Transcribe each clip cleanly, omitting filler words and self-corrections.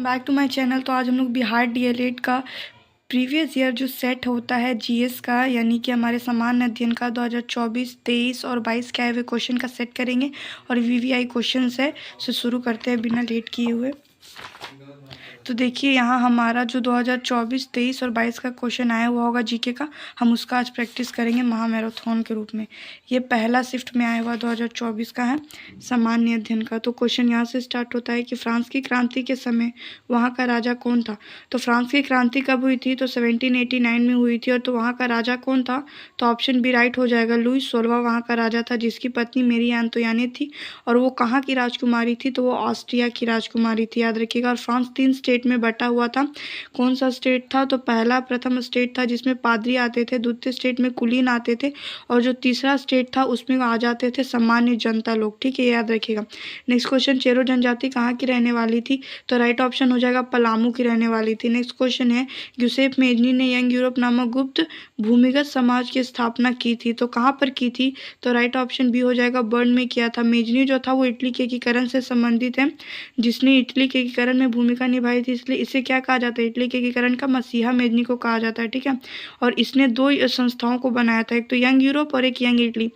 Back to my channel. तो आज हम लोग बिहार डीएलएड का प्रीवियस ईयर जो सेट होता है जीएस का, यानी कि हमारे सामान्य अध्ययन का 2024, 23 और 22 के आए हुए क्वेश्चन का सेट करेंगे और वीवीआई क्वेश्चंस है। सो शुरू करते हैं बिना लेट किए हुए। तो देखिए यहाँ हमारा जो 2024, 23 और 22 का क्वेश्चन आया हुआ होगा जीके का, हम उसका आज प्रैक्टिस करेंगे महामैराथन के रूप में। ये पहला शिफ्ट में आया हुआ 2024 का है, सामान्य अध्ययन का। तो क्वेश्चन यहाँ से स्टार्ट होता है कि फ्रांस की क्रांति के समय वहाँ का राजा कौन था। तो फ्रांस की क्रांति कब हुई थी, तो 1789 में हुई थी। और तो वहाँ का राजा कौन था, तो ऑप्शन बी राइट हो जाएगा। लुई 16वां वहाँ का राजा था, जिसकी पत्नी मेरी एंतोयानी थी। और वो कहाँ की राजकुमारी थी, तो वो ऑस्ट्रिया की राजकुमारी थी, याद रखिएगा। और फ्रांस 3 स्टेट में बटा हुआ था। कौन सा स्टेट था, तो प्रथम स्टेट था जिसमें पादरी आते थे, द्वितीय स्टेट में कुलीन आते थे, और जो तीसरा स्टेट था उसमें आ जाते थे सामान्य जनता लोग। ठीक है, याद रखिएगा। नेक्स्ट क्वेश्चन, चेरो जनजाति कहाँ की रहने वाली थी, तो राइट ऑप्शन हो जाएगा पलामू की रहने वाली थी। नेक्स्ट क्वेश्चन है, यूसेफ मेजनी ने यंग यूरोप नामक गुप्त भूमिगत समाज की स्थापना की थी, तो कहाँ पर की थी, तो राइट ऑप्शन बी हो जाएगा बर्न में किया था। मेजनी जो था वो इटली के एकीकरण से संबंधित है, जिसने इटली के एकीकरण में भूमिका निभाई थी, इसलिए इसे क्या कहा जाता है, इटली के एकीकरण का मसीहा मेजनी को कहा जाता है। ठीक है, और इसने 2 संस्थाओं को बनाया था, एक तो यंग यूरोप और एक यंग इटली।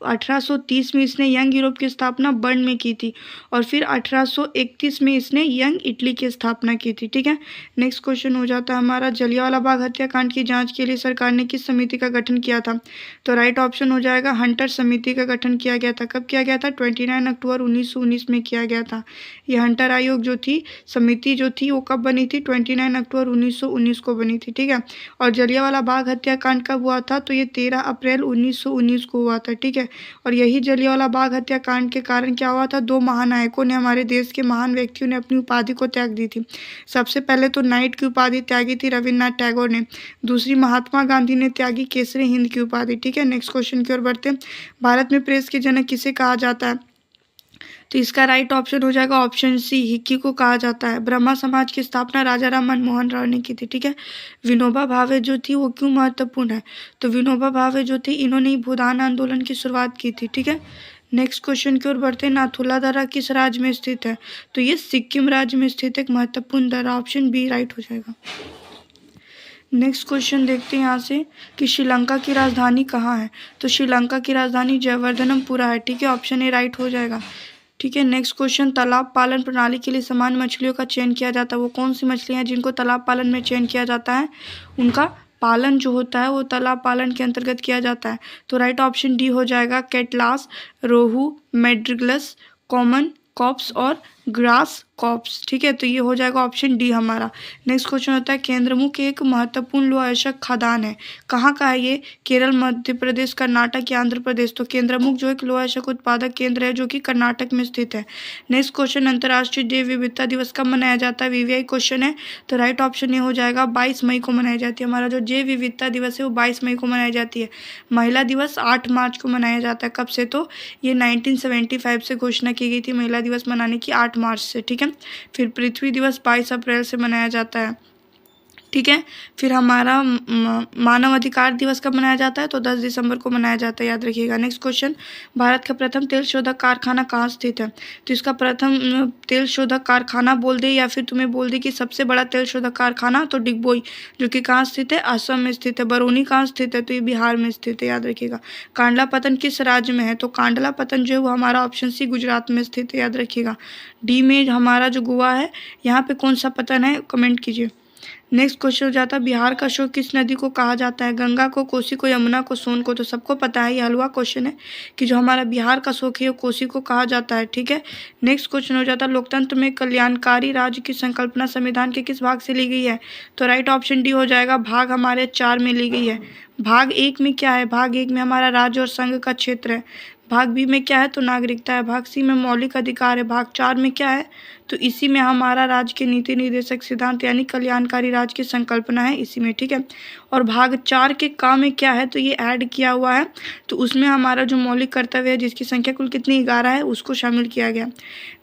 1830 में इसने यंग यूरोप की स्थापना बर्न में की थी, और फिर 1831 में इसने यंग इटली की स्थापना की थी। ठीक है, नेक्स्ट क्वेश्चन हो जाता है हमारा, जलियांवाला बाग हत्याकांड की जांच के लिए सरकार ने किस समिति का गठन किया था, तो राइट ऑप्शन हो जाएगा हंटर समिति का गठन किया गया था। कब किया गया था, 29 अक्टूबर 1919 में किया गया था। ये हंटर आयोग जो थी, समिति जो थी, वो कब बनी थी, 29 अक्टूबर 1919 को बनी थी। ठीक है, और जलियांवाला बाग हत्याकांड कब हुआ था, तो ये 13 अप्रैल 1919 को हुआ था। ठीक है, और यही जलियांवाला बाग हत्याकांड के कारण क्या हुआ था, 2 महानायकों ने, हमारे देश के महान व्यक्तियों ने अपनी उपाधि को त्याग दी थी। सबसे पहले तो नाइट की उपाधि त्यागी थी रविन्द्रनाथ टैगोर ने, दूसरी महात्मा गांधी ने त्यागी केसरी हिंद की उपाधि। ठीक है, नेक्स्ट क्वेश्चन की ओर बढ़ते हैं। भारत में प्रेस के जनक किसे कहा जाता है, तो इसका राइट ऑप्शन हो जाएगा ऑप्शन सी, हिक्की को कहा जाता है। ब्रह्मा समाज की स्थापना राजा राम मनमोहन राव ने की थी। ठीक है, विनोबा भावे जो थी वो क्यों महत्वपूर्ण है, तो विनोबा भावे जो थी, इन्होंने भूदान आंदोलन की शुरुआत की थी। ठीक है, नेक्स्ट क्वेश्चन की ओर बढ़ते हैं। नाथुला दर्रा किस राज्य में स्थित है, तो ये सिक्किम राज्य में स्थित एक महत्वपूर्ण दर्रा, ऑप्शन बी राइट हो जाएगा। नेक्स्ट क्वेश्चन देखते हैं यहाँ से कि श्रीलंका की राजधानी कहाँ है, तो श्रीलंका की राजधानी जयवर्धनपुरा है। ठीक है, ऑप्शन ए राइट हो जाएगा। ठीक है, नेक्स्ट क्वेश्चन, तालाब पालन प्रणाली के लिए समान मछलियों का चयन किया जाता है, वो कौन सी मछलियाँ हैं जिनको तालाब पालन में चयन किया जाता है, उनका पालन जो होता है वो तालाब पालन के अंतर्गत किया जाता है। तो राइट ऑप्शन डी हो जाएगा, कैटलास, रोहू, मेड्रिगलस, कॉमन कॉप्स और ग्रास कॉप्स। ठीक है, तो ये हो जाएगा ऑप्शन डी हमारा। नेक्स्ट क्वेश्चन होता है, केंद्रमुख एक महत्वपूर्ण लोह अयस्क खदान है, कहाँ का है ये, केरल, मध्य प्रदेश, कर्नाटक या आंध्र प्रदेश। तो केंद्रमुख जो एक लोह अयस्क उत्पादक केंद्र है जो कि कर्नाटक में स्थित है। नेक्स्ट क्वेश्चन, अंतर्राष्ट्रीय जैव विविधता दिवस कब मनाया जाता है, वीवीआई क्वेश्चन है, तो राइट ऑप्शन ये हो जाएगा 22 मई को मनाई जाती है। हमारा जो जैव विविधता दिवस है वो 22 मई को मनाई जाती है। महिला दिवस 8 मार्च को मनाया जाता है, कब से, तो ये 1975 से घोषणा की गई थी महिला दिवस मनाने की, 8 मार्च से। ठीक है, फिर पृथ्वी दिवस 22 अप्रैल से मनाया जाता है। ठीक है, फिर हमारा मानव अधिकार दिवस कब मनाया जाता है, तो 10 दिसंबर को मनाया जाता है, याद रखिएगा। नेक्स्ट क्वेश्चन, भारत का प्रथम तेल शोधक कारखाना कहाँ स्थित है, तो इसका प्रथम तेल शोधक कारखाना बोल दे या फिर तुम्हें बोल दे कि सबसे बड़ा तेल शोधक कारखाना, तो डिगबोई, जो कि कहाँ स्थित है, असम में स्थित है। बरौनी कहाँ स्थित है, तो ये बिहार में स्थित है, याद रखिएगा। कांडला पतन किस राज्य में है, तो कांडला पतन जो है वो हमारा ऑप्शन सी गुजरात में स्थित है, याद रखिएगा। डी में हमारा जो गोवा है, यहाँ पे कौन सा पतन है, कमेंट कीजिए। नेक्स्ट क्वेश्चन हो जाता है, बिहार का शोक किस नदी को कहा जाता है, गंगा को, कोसी को, यमुना को, सोन को। तो सबको पता है, ये हलवा क्वेश्चन है कि जो हमारा बिहार का शोक है वो कोसी को कहा जाता है। ठीक है, नेक्स्ट क्वेश्चन हो जाता है, लोकतंत्र में कल्याणकारी राज्य की संकल्पना संविधान के किस भाग से ली गई है, तो राइट ऑप्शन डी हो जाएगा, भाग हमारे 4 में ली गई है। भाग 1 में क्या है, भाग 1 में हमारा राज्य और संघ का क्षेत्र है। भाग बी में क्या है, तो नागरिकता है। भाग सी में मौलिक अधिकार है। भाग 4 में क्या है, तो इसी में हमारा राज्य के नीति निर्देशक सिद्धांत यानी कल्याणकारी राज्य की संकल्पना है, इसी में। ठीक है, और भाग 4 के काम में क्या है, तो ये ऐड किया हुआ है, तो उसमें हमारा जो मौलिक कर्तव्य है जिसकी संख्या कुल कितनी 11 है, उसको शामिल किया गया।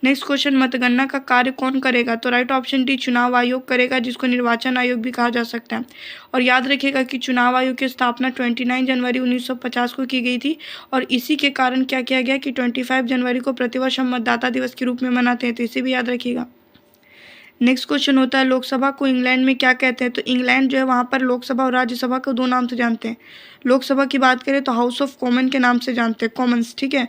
नेक्स्ट क्वेश्चन, मतगणना का कार्य कौन करेगा, तो राइट ऑप्शन डी चुनाव आयोग करेगा, जिसको निर्वाचन आयोग भी कहा जा सकता है। और याद रखिएगा कि चुनाव आयोग की स्थापना 29 जनवरी 1950 को की गई थी, और इसी के कारण क्या किया गया कि 25 जनवरी को प्रतिवर्ष हम मतदाता दिवस के रूप में मनाते हैं, तो इसे भी याद रखिएगा। नेक्स्ट क्वेश्चन होता है लोकसभा को इंग्लैंड में क्या कहते हैं? तो इंग्लैंड जो है वहाँ पर लोकसभा और राज्यसभा को दो नाम से जानते हैं। लोकसभा की बात करें तो हाउस ऑफ कॉमन के नाम से जानते हैं, कॉमन्स, ठीक है।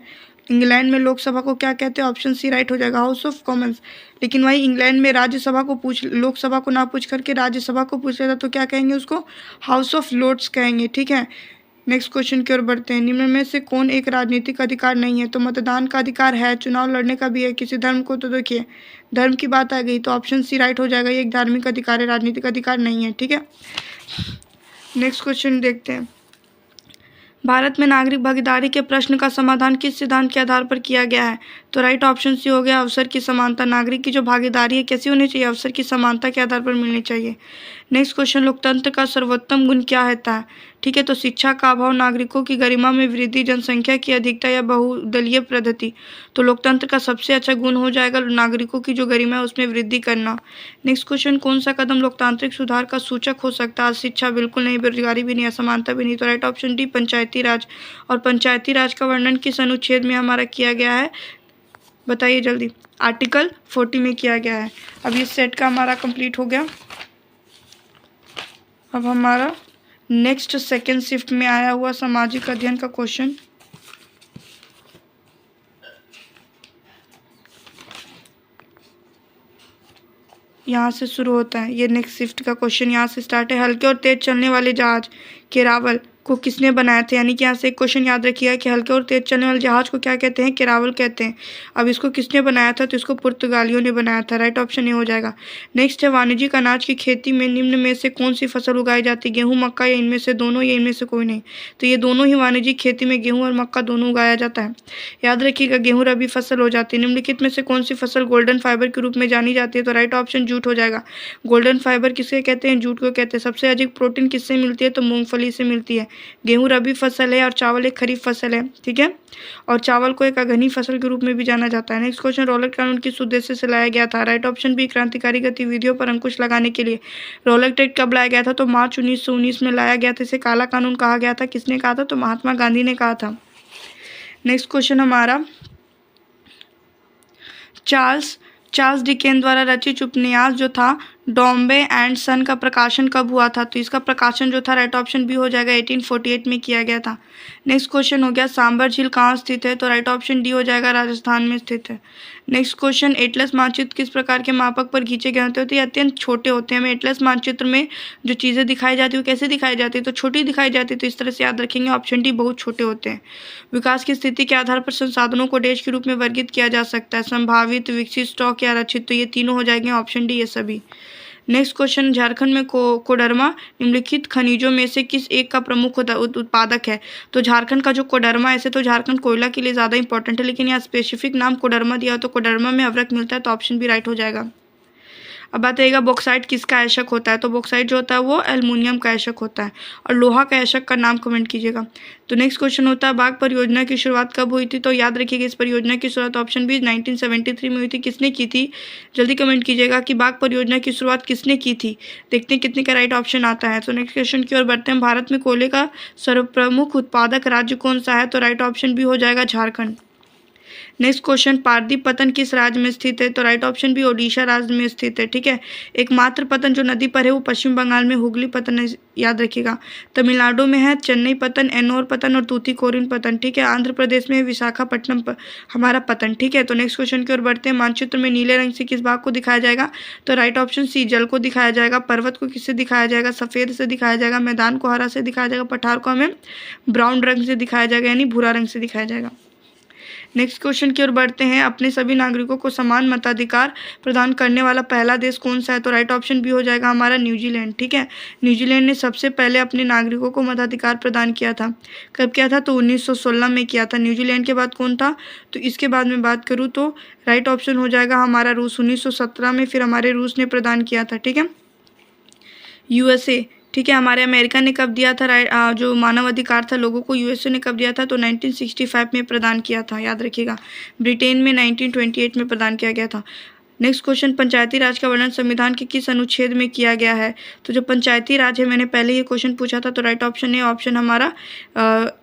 इंग्लैंड में लोकसभा को क्या कहते हैं? ऑप्शन सी राइट हो जाएगा, हाउस ऑफ कॉमन्स। लेकिन वही इंग्लैंड में राज्यसभा को लोकसभा को ना पूछ करके राज्यसभा को पूछ लेता तो क्या कहेंगे उसको? हाउस ऑफ लॉर्ड्स कहेंगे, ठीक है। नेक्स्ट क्वेश्चन की ओर बढ़ते हैं। निम्न में से कौन एक राजनीतिक अधिकार नहीं है? तो मतदान का अधिकार है, चुनाव लड़ने का भी है, किसी धर्म को, तो देखिए धर्म की बात आ गई तो ऑप्शन सी राइट हो जाएगा, ये एक धार्मिक अधिकार है, राजनीतिक अधिकार नहीं है, ठीक है। नेक्स्ट क्वेश्चन देखते हैं। भारत में नागरिक भागीदारी के प्रश्न का समाधान किस सिद्धांत के आधार पर किया गया है? तो राइट ऑप्शन सी हो गया, अवसर की समानता। नागरिक की जो भागीदारी है कैसी होनी चाहिए? अवसर की समानता के आधार पर मिलनी चाहिए। नेक्स्ट क्वेश्चन, लोकतंत्र का सर्वोत्तम गुण क्या होता है? ठीक है, तो शिक्षा का अभाव, नागरिकों की गरिमा में वृद्धि, जनसंख्या की अधिकता या बहुदलीय पद्धति। तो लोकतंत्र का सबसे अच्छा गुण हो जाएगा नागरिकों की जो गरिमा है उसमें वृद्धि करना। नेक्स्ट क्वेश्चन, कौन सा कदम लोकतांत्रिक सुधार का सूचक हो सकता है? शिक्षा बिल्कुल नहीं, बेरोजगारी भी नहीं, असमानता भी नहीं। तो राइट ऑप्शन डी, पंचायती राज। और पंचायती राज का वर्णन किस अनुच्छेद में हमारा किया गया है? बताइए जल्दी। आर्टिकल 40 में किया गया है। अब ये सेट का हमारा कंप्लीट हो गया। अब हमारा नेक्स्ट सेकेंड शिफ्ट में आया हुआ सामाजिक अध्ययन का क्वेश्चन। यहाँ से शुरू होता है, ये नेक्स्ट शिफ्ट का क्वेश्चन यहाँ से स्टार्ट है। हल्के और तेज चलने वाले जहाज केरावल को किसने बनाया था? यानी कि यहाँ से एक क्वेश्चन याद रखिएगा कि हल्के और तेज चलने वाले जहाज को क्या कहते हैं? केरावल कहते हैं। अब इसको किसने बनाया था? तो इसको पुर्तगालियों ने बनाया था। राइट ऑप्शन ये हो जाएगा। नेक्स्ट है, वाणिज्यिक अनाज की खेती में निम्न में से कौन सी फसल उगाई जाती है? गेहूँ, मक्का, या इनमें से दोनों, या इनमें से कोई नहीं? तो ये दोनों ही वाणिज्यिक खेती में गेहूँ और मक्का दोनों उगाया जाता है। याद रखिएगा गेहूँ रबी फसल हो जाती है। निम्नलिखित में से कौन सी फसल गोल्डन फाइबर के रूप में जानी जाती है? तो राइट ऑप्शन जूट हो जाएगा। गोल्डन फाइबर किसके कहते हैं? जूट को कहते हैं। सबसे अधिक प्रोटीन किससे मिलती है? तो मूंगफली से मिलती है। गेहूँ रबी फसल है और चावल एक खरीफ फसल है, ठीक है। और चावल को एक अघनी फसल के रूप में भी जाना जाता है। नेक्स्ट क्वेश्चन, रॉलेट कानून किस उद्देश्य से लाया गया था? राइट ऑप्शन बी, क्रांतिकारी गतिविधियों पर अंकुश लगाने के लिए। रॉलेट एक्ट कब लाया गया था? तो मार्च 1919 में लाया गया था। इसे काला कानून कहा गया था। किसने कहा था? तो महात्मा गांधी ने कहा था। नेक्स्ट क्वेश्चन हमारा, चार्ल्स डिकेन द्वारा रचित उपन्यास जो था डॉम्बे एंड सन का प्रकाशन कब हुआ था? तो इसका प्रकाशन जो था राइट ऑप्शन बी हो जाएगा, 1848 में किया गया था। नेक्स्ट क्वेश्चन हो गया, सांबर झील कहाँ स्थित है? तो राइट ऑप्शन डी हो जाएगा, राजस्थान में स्थित है। नेक्स्ट क्वेश्चन, एटलस मानचित्र किस प्रकार के मापक पर खींचे गए होते हैं? तो ये अत्यंत छोटे होते हैं। हमें एटलस मानचित्र में जो चीज़ें दिखाई जाती है वो कैसे दिखाई जाती है? तो छोटी दिखाई जाती है। तो इस तरह से याद रखेंगे, ऑप्शन डी बहुत छोटे होते हैं। विकास की स्थिति के आधार पर संसाधनों को देश के रूप में वर्गीकृत किया जा सकता है, संभावित, विकसित, स्टॉक या आरक्षित। तो ये तीनों हो जाएंगे, ऑप्शन डी ये सभी। नेक्स्ट क्वेश्चन, झारखंड में कोडरमा निम्नलिखित खनिजों में से किस एक का प्रमुख उत्पादक है? तो झारखंड का जो कोडरमा, ऐसे तो झारखंड कोयला के लिए ज़्यादा इंपॉर्टेंट है, लेकिन यहाँ स्पेसिफिक नाम कोडरमा दिया हो तो कोडरमा में अवरक मिलता है। तो ऑप्शन बी राइट हो जाएगा। अब बात आएगा बॉक्साइट किसका आयशक होता है? तो बॉक्साइट जो होता है वो एल्युमिनियम का आयशक होता है। और लोहा का आयशक का नाम कमेंट कीजिएगा। तो नेक्स्ट क्वेश्चन होता है, बाघ परियोजना की शुरुआत कब हुई थी? तो याद रखिएगा इस परियोजना की शुरुआत ऑप्शन बी 1973 में हुई थी। किसने की थी? जल्दी कमेंट कीजिएगा कि बाघ परियोजना की शुरुआत किसने की थी। देखते हैं कितने का राइट ऑप्शन आता है। तो नेक्स्ट क्वेश्चन की ओर बढ़ते हैं, भारत में कोयले का सर्वप्रमुख उत्पादक राज्य कौन सा है? तो राइट ऑप्शन बी हो जाएगा, झारखंड। नेक्स्ट क्वेश्चन, पारदीप पतन किस राज्य में स्थित है? तो राइट ऑप्शन बी ओडिशा राज्य में स्थित है, ठीक है। एकमात्र पतन जो नदी पर है वो पश्चिम बंगाल में हुगली पतन है, याद रखिएगा। तमिलनाडु में है चेन्नई पतन, एन्नोर पतन और तूतीकोरिन पतन, ठीक है। आंध्र प्रदेश में विशाखापट्टनम हमारा पतन, ठीक है। तो नेक्स्ट क्वेश्चन की ओर बढ़ते हैं, मानचित्र में नीले रंग से किस भाग को दिखाया जाएगा? तो राइट ऑप्शन सी जल को दिखाया जाएगा। पर्वत को किससे दिखाया जाएगा? सफ़ेद से दिखाया जाएगा। मैदान को हरा से दिखाया जाएगा। पठार को हमें ब्राउन रंग से दिखाया जाएगा, यानी भूरा रंग से दिखाया जाएगा। नेक्स्ट क्वेश्चन की ओर बढ़ते हैं, अपने सभी नागरिकों को समान मताधिकार प्रदान करने वाला पहला देश कौन सा है? तो राइट ऑप्शन बी हो जाएगा हमारा, न्यूजीलैंड, ठीक है। न्यूजीलैंड ने सबसे पहले अपने नागरिकों को मताधिकार प्रदान किया था। कब किया था? तो 1916 में किया था। न्यूजीलैंड के बाद कौन था? तो इसके बाद में बात करूँ तो राइट ऑप्शन हो जाएगा हमारा रूस। 1917 में फिर हमारे रूस ने प्रदान किया था, ठीक है। यूएसए, ठीक है। हमारे अमेरिका ने कब दिया था जो मानव अधिकार था लोगों को? यूएसए ने कब दिया था? तो 1965 में प्रदान किया था, याद रखिएगा। ब्रिटेन में 1928 में प्रदान किया गया था। नेक्स्ट क्वेश्चन, पंचायती राज का वर्णन संविधान के किस अनुच्छेद में किया गया है? तो जो पंचायती राज है, मैंने पहले ये क्वेश्चन पूछा था, तो राइट ऑप्शन ए ऑप्शन हमारा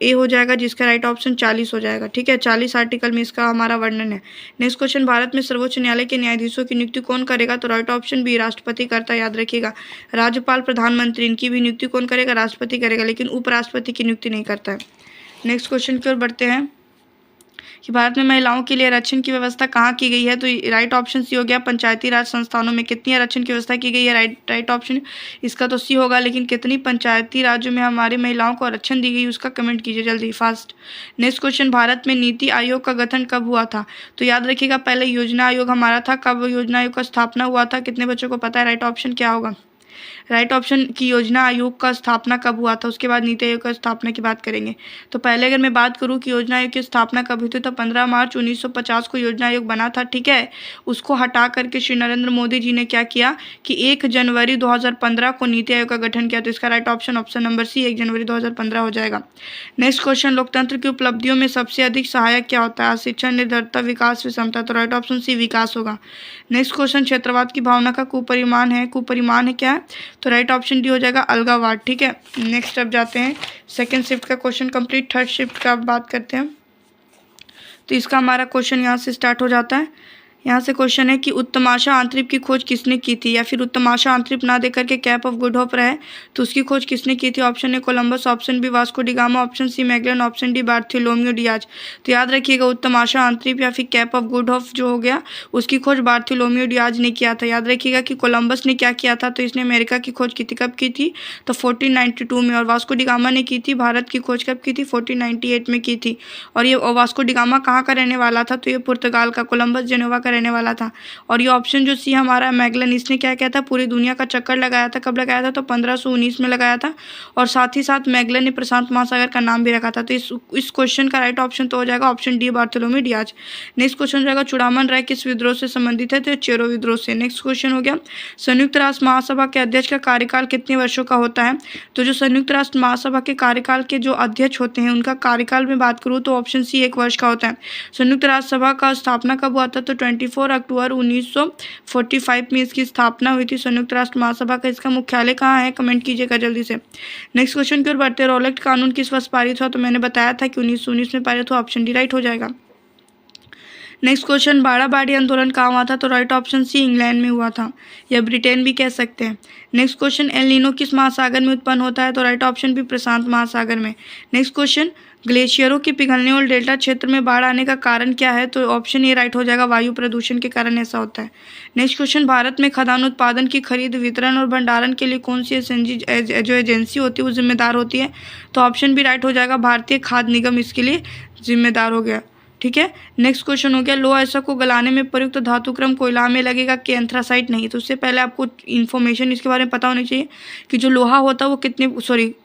ए हो जाएगा, जिसका राइट ऑप्शन 40 हो जाएगा। ठीक है, 40 आर्टिकल में इसका हमारा वर्णन है। नेक्स्ट क्वेश्चन, भारत में सर्वोच्च न्यायालय के न्यायाधीशों की नियुक्ति कौन करेगा? तो राइट ऑप्शन बी राष्ट्रपति करता है, याद रखिएगा। राज्यपाल, प्रधानमंत्री, इनकी भी नियुक्ति कौन करेगा? राष्ट्रपति करेगा, लेकिन उपराष्ट्रपति की नियुक्ति नहीं करता है। नेक्स्ट क्वेश्चन की ओर बढ़ते हैं कि भारत में महिलाओं के लिए आरक्षण की व्यवस्था कहाँ की गई है? तो राइट ऑप्शन सी हो गया, पंचायती राज संस्थानों में कितनी आरक्षण की व्यवस्था की गई है? राइट ऑप्शन इसका तो सी होगा, लेकिन कितनी पंचायती राज्यों में हमारी महिलाओं को आरक्षण दी गई उसका कमेंट कीजिए जल्दी फास्ट। नेक्स्ट क्वेश्चन, भारत में नीति आयोग का गठन कब हुआ था? तो याद रखिएगा, पहले योजना आयोग हमारा था। कब योजना आयोग का स्थापना हुआ था? कितने बच्चों को पता है? राइट ऑप्शन क्या होगा? राइट ऑप्शन की योजना आयोग का स्थापना कब हुआ था, उसके बाद नीति आयोग का स्थापना की बात करेंगे। तो पहले अगर मैं बात करूं कि योजना आयोग की स्थापना कब हुई थी, तो 15 मार्च 1950 को योजना आयोग बना था। ठीक है, उसको हटा करके श्री नरेंद्र मोदी जी ने क्या किया कि 1 जनवरी 2015 को नीति आयोग का गठन किया। तो इसका right option option number C 1 जनवरी 2015 हो जाएगा। नेक्स्ट क्वेश्चन, लोकतंत्र की उपलब्धियों में सबसे अधिक सहायक क्या होता है? शिक्षा, निर्धरता, विकास, विषमता। तो राइट ऑप्शन सी विकास होगा। नेक्स्ट क्वेश्चन, क्षेत्रवाद की भावना का कुपरिमाण है क्या है? तो राइट ऑप्शन डी हो जाएगा, अलगाववाद। ठीक है, नेक्स्ट अब जाते हैं सेकंड शिफ्ट का क्वेश्चन कंप्लीट। थर्ड शिफ्ट का बात करते हैं, तो इसका हमारा क्वेश्चन यहाँ से स्टार्ट हो जाता है। यहाँ से क्वेश्चन है कि उत्तमाशा आंतरिक की खोज किसने की थी? या फिर उत्तमाशा आंतरिक ना देकर के कैप ऑफ गुड होप रहे, तो उसकी खोज किसने की थी? Option A Columbus, option B Vasco da Gama, option C Magellan, option D Bartholomew Diaz. तो याद रखिएगा, उत्तमाशा आंतरिक या फिर कैप ऑफ गुड होप जो हो गया, उसकी खोज बार्थोलोम्यू डियाज ने किया था। याद रखिएगा कि कोलंबस ने क्या किया था, तो इसने अमेरिका की खोज की थी। कब की थी? तो 1492 में। और वास्को डी गामा ने की थी भारत की खोज कब की थी? 1498 में की थी। और ये वास्को डी गामा कहाँ का रहने वाला था? तो ये पुर्तगाल का, कोलंबस जेनेवा का रहने वाला था। और ये ऑप्शन जो सी हमारा मैगलन, इसने क्या किया था? पूरी दुनिया का चक्कर लगाया था। कब लगाया था? तो 1519 में लगाया था। और साथ ही साथ मैगलन ने प्रशांत महासागर का नाम भी रखा था। तो इस क्वेश्चन का राइट ऑप्शन तो हो जाएगा option D Bartholomew Diaz. Next question हो जाएगा, चूड़ामन राय किस विद्रोह से संबंधित है? तो चेरो विद्रोह से। नेक्स्ट क्वेश्चन हो गया, संयुक्त राष्ट्र महासभा के अध्यक्ष का कार्यकाल कितने वर्षों का होता है? तो जो संयुक्त राष्ट्र महासभा के कार्यकाल के जो अध्यक्ष होते हैं, उनका कार्यकाल में बात करूँ तो ऑप्शन सी 1 वर्ष का होता है। संयुक्त राष्ट्र सभा का स्थापना कब हुआ था? तो 24 अक्टूबर 1945 में इसकी स्थापना हुई थी, संयुक्त राष्ट्र महासभा का। इसका मुख्यालय कहाँ है? कमेंट कीजिएगा जल्दी से। नेक्स्ट क्वेश्चन की ओर बढ़ते हैं, रॉलेट कानून किस वर्ष पारित हुआ? तो मैंने बताया था कि 1919 में पारित हुआ, ऑप्शन डी राइट हो जाएगा। नेक्स्ट क्वेश्चन, बाड़ाबाड़ी आंदोलन कहाँ हुआ था? तो राइट ऑप्शन सी इंग्लैंड में हुआ था, या ब्रिटेन भी कह सकते हैं। नेक्स्ट क्वेश्चन, एल नीनो किस महासागर में उत्पन्न होता है? तो राइट ऑप्शन भी प्रशांत महासागर में। नेक्स्ट क्वेश्चन, ग्लेशियरों के पिघलने और डेल्टा क्षेत्र में बाढ़ आने का कारण क्या है? तो ऑप्शन ए राइट हो जाएगा, वायु प्रदूषण के कारण ऐसा होता है। नेक्स्ट क्वेश्चन, भारत में खाद्यान्न उत्पादन की खरीद, वितरण और भंडारण के लिए कौन सी जो एजेंसी होती है वो जिम्मेदार होती है? तो ऑप्शन भी राइट हो जाएगा, भारतीय खाद्य निगम इसके लिए जिम्मेदार हो गया। ठीक है, नेक्स्ट क्वेश्चन हो गया, लोहा ऐसा को गलाने में प्रयुक्त धातुक्रम कोयला में लगेगा कि एंथ्रासाइट नहीं? तो उससे पहले आपको इन्फॉर्मेशन इसके बारे में पता होनी चाहिए कि जो लोहा होता है वो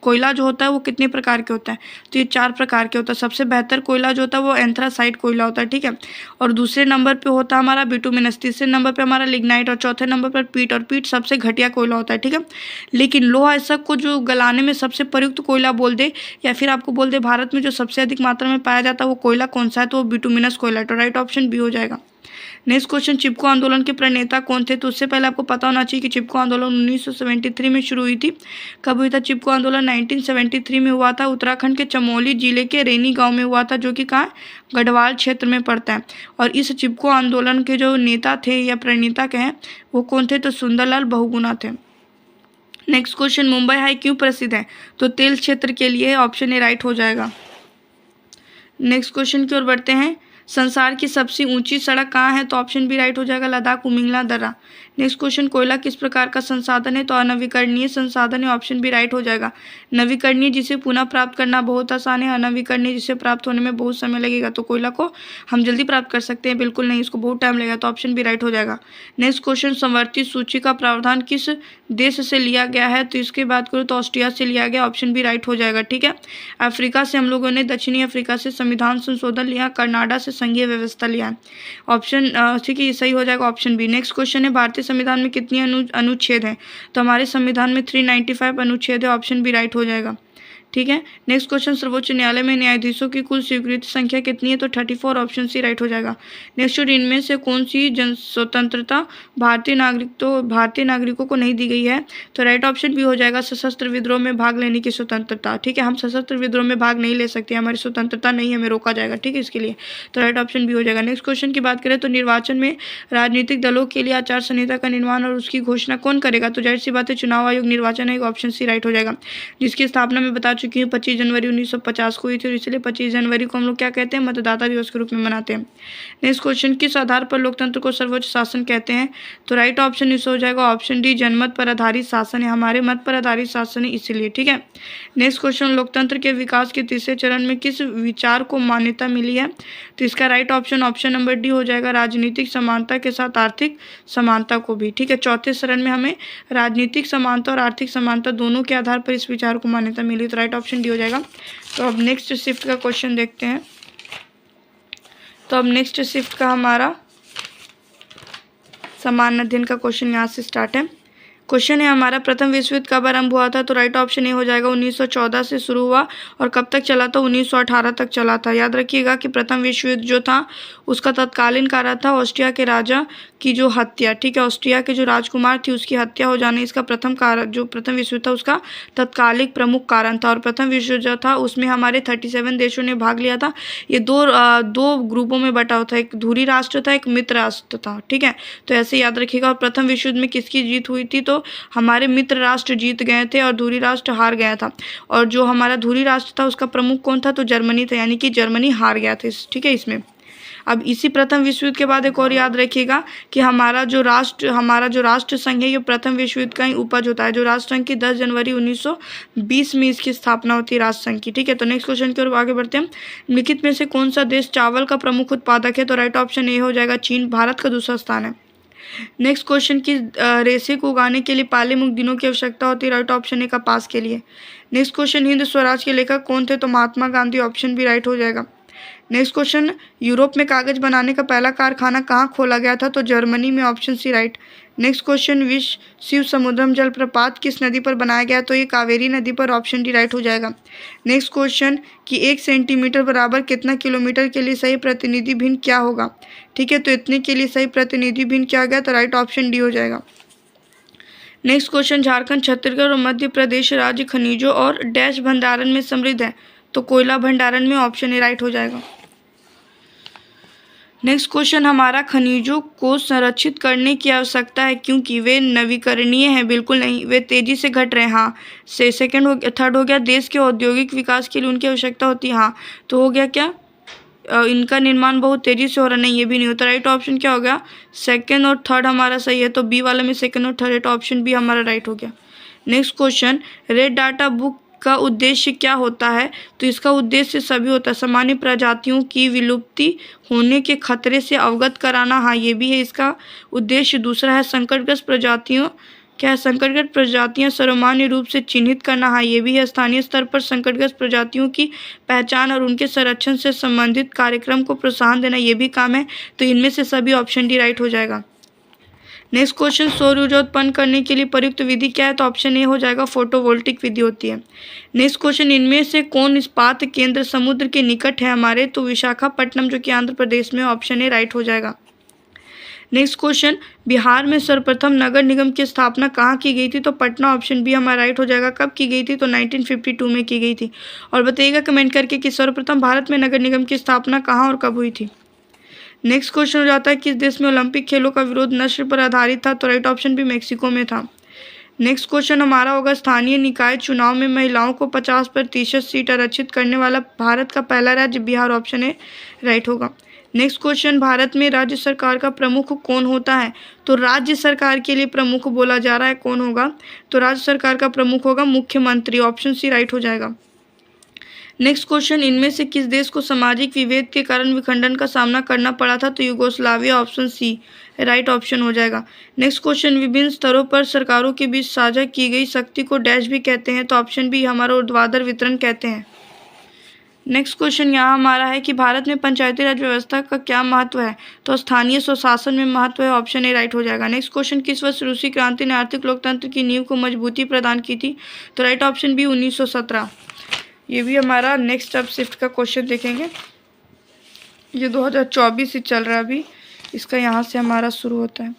कोयला जो होता है वो कितने प्रकार के होता है? तो ये 4 प्रकार के होता है। सबसे बेहतर कोयला जो होता है वो एंथ्रासाइट कोयला होता है। ठीक है, और दूसरे नंबर पर होता है हमारा बिटुमिनस, तीसरे नंबर पर हमारा लिग्नाइट, और चौथे नंबर पर पीट। और पीट सबसे घटिया कोयला होता है। ठीक है, लेकिन लोहा ऐसा को जो गलाने में सबसे प्रयुक्त कोयला बोल दे, या फिर आपको बोल दे भारत में जो सबसे अधिक मात्रा में पाया जाता है वो कोयला कौन सा है? तो बिटुमिनस कोयला। तो राइट ऑप्शन बी हो जाएगा। नेक्स्ट क्वेश्चन, चिपको आंदोलन के प्रणेता कौन थे? तो उससे पहले आपको पता होना चाहिए कि चिपको आंदोलन 1973 में शुरू हुई थी। कब हुई था चिपको आंदोलन? 1973 में हुआ था। उत्तराखंड के चमोली जिले के रेनी गांव में हुआ था, जो कि कहाँ? गढ़वाल क्षेत्र में पड़ता है। और इस चिपको आंदोलन के जो नेता थे या प्रणेता कहें वो कौन थे? तो सुंदरलाल बहुगुणा थे। नेक्स्ट क्वेश्चन, मुंबई हाई क्यों प्रसिद्ध है? तो तेल क्षेत्र के लिए, ऑप्शन ए राइट हो जाएगा। नेक्स्ट क्वेश्चन की ओर बढ़ते हैं, संसार की सबसे ऊंची सड़क कहाँ है? तो ऑप्शन बी राइट हो जाएगा, लद्दाख उमिंगला दर्रा। नेक्स्ट क्वेश्चन, कोयला किस प्रकार का संसाधन है? तो अनवीकरणीय संसाधन है, ऑप्शन बी राइट हो जाएगा। नवीकरणीय जिसे पुनः प्राप्त करना बहुत आसान है, अनवीकरणीय जिसे प्राप्त होने में बहुत समय लगेगा। तो कोयला को हम जल्दी प्राप्त कर सकते हैं? बिल्कुल नहीं, इसको बहुत टाइम लगेगा। तो ऑप्शन बी राइट हो जाएगा। नेक्स्ट क्वेश्चन, संवर्धित सूची का प्रावधान किस देश से लिया गया है? तो इसकी बात करूँ तो ऑस्ट्रिया से लिया गया, ऑप्शन बी राइट हो जाएगा। ठीक है, अफ्रीका से हम लोगों ने, दक्षिणी अफ्रीका से संविधान संशोधन लिया, कनाडा से संघीय व्यवस्था लिया है। ऑप्शन ठीक है, ये सही हो जाएगा, ऑप्शन बी। नेक्स्ट क्वेश्चन है, भारतीय संविधान में कितनी अनुच्छेद हैं? तो हमारे संविधान में 395 अनुच्छेद है, ऑप्शन बी राइट हो जाएगा। ठीक है। नेक्स्ट क्वेश्चन, सर्वोच्च न्यायालय में न्यायाधीशों की कुल स्वीकृत संख्या कितनी है? तो 34, ऑप्शन सी राइट हो जाएगा। नेक्स्ट, इनमें से कौन सी जन स्वतंत्रता भारतीय नागरिकों को नहीं दी गई है? तो राइट ऑप्शन भी हो जाएगा, सशस्त्र विद्रोह में भाग लेने की स्वतंत्रता। ठीक है, हम सशस्त्र विद्रोह में भाग नहीं ले सकते, हमारी स्वतंत्रता नहीं, हमें रोका जाएगा। ठीक है, इसके लिए तो राइट ऑप्शन भी हो जाएगा। नेक्स्ट क्वेश्चन की बात करें तो निर्वाचन में राजनीतिक दलों के लिए आचार संहिता का निर्माण और उसकी घोषणा कौन करेगा? तो जाहिर सी बात है, चुनाव आयोग, निर्वाचन आयोग, ऑप्शन सी राइट हो जाएगा, जिसकी स्थापना मैं बता चुकी हूँ 25 जनवरी 1950 को हुई थी, और इसलिए 25 जनवरी को हम लोग क्या कहते हैं? मतदाता दिवस के रूप में मनाते हैं। नेक्स्ट क्वेश्चन, किस आधार पर लोकतंत्र को सर्वोच्च शासन कहते हैं? तो राइट ऑप्शन इस हो जाएगा, ऑप्शन डी, जनमत पर आधारित शासन है, हमारे मत पर आधारित शासन है इसीलिए। ठीक है। नेक्स्ट क्वेश्चन, लोकतंत्र के विकास के तीसरे चरण में किस विचार को मान्यता मिली है? तो इसका राइट ऑप्शन नंबर डी हो जाएगा, राजनीतिक समानता के साथ आर्थिक समानता को भी। ठीक है, चौथे चरण में हमें राजनीतिक समानता और आर्थिक समानता दोनों के आधार पर इस विचार को मान्यता मिली, तो राइट ऑप्शन डी हो जाएगा। तो अब नेक्स्ट शिफ्ट का क्वेश्चन देखते हैं। तो अब नेक्स्ट शिफ्ट का हमारा सामान्य अध्ययन का क्वेश्चन यहाँ से स्टार्ट है। क्वेश्चन है हमारा, प्रथम विश्व युद्ध कब आरंभ हुआ था? तो राइट ऑप्शन ए हो जाएगा, 1914 से शुरू हुआ और कब तक चला था? 1918 तक चला था। याद रखिएगा कि प्रथम विश्व युद्ध जो था उसका तत्कालीन कारण था ऑस्ट्रिया के राजा की जो हत्या। ठीक है, ऑस्ट्रिया के जो राजकुमार थी उसकी हत्या हो जाना इसका प्रथम कारण, जो प्रथम विश्व युद्ध था उसका तत्कालिक प्रमुख कारण था। और प्रथम विश्व युद्ध जो था उसमें हमारे 37 देशों ने भाग लिया था। ये दो ग्रुपों में बटा हुआ था, एक धुरी राष्ट्र था, एक मित्र राष्ट्र था। ठीक है, तो ऐसे याद रखिएगा। और प्रथम विश्व युद्ध में किसकी जीत हुई थी? तो हमारे मित्र राष्ट्र जीत गए थे और धुरी राष्ट्र हार गया था। और जो हमारा धुरी राष्ट्र था उसका प्रमुख कौन था? तो जर्मनी था, यानी कि जर्मनी हार गया था। ठीक है, इसमें अब इसी प्रथम विश्व युद्ध के बाद एक और याद रखिएगा कि हमारा जो राष्ट्र संघ है ये प्रथम विश्व युद्ध का ही उपज होता है। जो राष्ट्र संघ की 10 जनवरी 1920 में इसकी स्थापना होती है राष्ट्र संघ की। ठीक है, तो नेक्स्ट क्वेश्चन की ओर आगे बढ़ते हैं। निम्नलिखित में से कौन सा देश चावल का प्रमुख उत्पादक है? तो राइट ऑप्शन ए हो जाएगा, चीन। भारत का दूसरा स्थान है। नेक्स्ट क्वेश्चन की रेशे को उगाने के लिए पाले मुक्त दिनों की आवश्यकता होती है? राइट ऑप्शन ए कपास के लिए। नेक्स्ट क्वेश्चन, हिंद स्वराज के लेखक कौन थे? तो Mahatma Gandhi, option B right हो जाएगा। नेक्स्ट क्वेश्चन, यूरोप में कागज बनाने का पहला कारखाना कहाँ खोला गया था? तो जर्मनी में, option C right. Next question, विश्व शिव समुद्रम जलप्रपात किस नदी पर बनाया गया? तो ये कावेरी नदी पर, ऑप्शन डी राइट हो जाएगा। नेक्स्ट क्वेश्चन कि 1 सेंटीमीटर बराबर कितना किलोमीटर के लिए सही प्रतिनिधि भिन्न क्या होगा? ठीक है, तो इतने के लिए सही प्रतिनिधि भिन्न क्या गया? तो राइट ऑप्शन डी हो जाएगा। नेक्स्ट क्वेश्चन, झारखंड, छत्तीसगढ़ और मध्य प्रदेश राज्य खनिजों और डैश भंडारण में समृद्ध है? तो कोयला भंडारण में, ऑप्शन ए राइट हो जाएगा। नेक्स्ट क्वेश्चन हमारा, खनिजों को संरक्षित करने की आवश्यकता है क्योंकि वे नवीकरणीय हैं? बिल्कुल नहीं, वे तेजी से घट रहे हैं। हाँ। थर्ड हो गया, देश के औद्योगिक विकास के लिए उनकी आवश्यकता होती है। हाँ। तो हो गया क्या, इनका निर्माण बहुत तेजी से हो रहा? नहीं, ये भी नहीं होता। राइट ऑप्शन क्या हो गया? सेकंड और थर्ड हमारा सही है, तो बी वाले में सेकंड और थर्ड है, तो ऑप्शन बी हमारा राइट हो गया। Next question, red data book का उद्देश्य क्या होता है? तो इसका उद्देश्य सभी होता है, सामान्य प्रजातियों की विलुप्ति होने के खतरे से अवगत कराना। हाँ, ये भी है इसका उद्देश्य। दूसरा है संकटग्रस्त प्रजातियां सर्वमान्य रूप से चिन्हित करना। हाँ, ये भी है। स्थानीय स्तर पर संकटग्रस्त प्रजातियों की पहचान और उनके संरक्षण से संबंधित कार्यक्रम को प्रोत्साहन देना, ये भी काम है। तो इनमें से सभी, ऑप्शन डी राइट हो जाएगा। नेक्स्ट क्वेश्चन, सौर ऊर्जा उत्पन्न करने के लिए प्रयुक्त विधि क्या है? तो ऑप्शन ए हो जाएगा, फोटोवोल्टिक विधि होती है। नेक्स्ट क्वेश्चन, इनमें से कौन इस्पात केंद्र समुद्र के निकट है हमारे? तो विशाखापट्टनम, जो कि आंध्र प्रदेश में, ऑप्शन ए राइट हो जाएगा। नेक्स्ट क्वेश्चन, बिहार में सर्वप्रथम नगर निगम की स्थापना कहाँ की गई थी? तो पटना, ऑप्शन बी हमारा राइट हो जाएगा। कब की गई थी? तो 1952 में की गई थी। और बताइएगा कमेंट करके कि सर्वप्रथम भारत में नगर निगम की स्थापना कहाँ और कब हुई थी। नेक्स्ट क्वेश्चन हो जाता है, किस देश में ओलंपिक खेलों का विरोध नस्ल पर आधारित था? तो राइट ऑप्शन भी मेक्सिको में था। नेक्स्ट क्वेश्चन हमारा होगा, स्थानीय निकाय चुनाव में महिलाओं को 50% सीट आरक्षित करने वाला भारत का पहला राज्य बिहार, ऑप्शन ए राइट होगा। नेक्स्ट क्वेश्चन, भारत में राज्य सरकार का प्रमुख कौन होता है? तो राज्य सरकार के लिए प्रमुख बोला जा रहा है, कौन होगा? तो राज्य सरकार का प्रमुख होगा मुख्यमंत्री, ऑप्शन सी राइट हो जाएगा। नेक्स्ट क्वेश्चन, इनमें से किस देश को सामाजिक विभेद के कारण विखंडन का सामना करना पड़ा था? तो Yugoslavia, option C right option हो जाएगा। नेक्स्ट क्वेश्चन, विभिन्न स्तरों पर सरकारों के बीच साझा की गई शक्ति को डैश भी कहते हैं? तो ऑप्शन बी हमारा ऊर्ध्वाधर वितरण कहते हैं। नेक्स्ट क्वेश्चन यहाँ हमारा है कि भारत में पंचायती राज व्यवस्था का क्या महत्व है? तो स्थानीय स्वशासन में महत्व है, ऑप्शन ए राइट हो जाएगा। नेक्स्ट क्वेश्चन, किस वर्ष रूसी क्रांति ने आर्थिक लोकतंत्र की नींव को मजबूती प्रदान की थी? तो राइट ऑप्शन बी 1917। ये भी हमारा नेक्स्ट अब शिफ्ट का क्वेश्चन देखेंगे। ये 2024 से चल रहा है अभी, इसका यहाँ से हमारा शुरू होता है।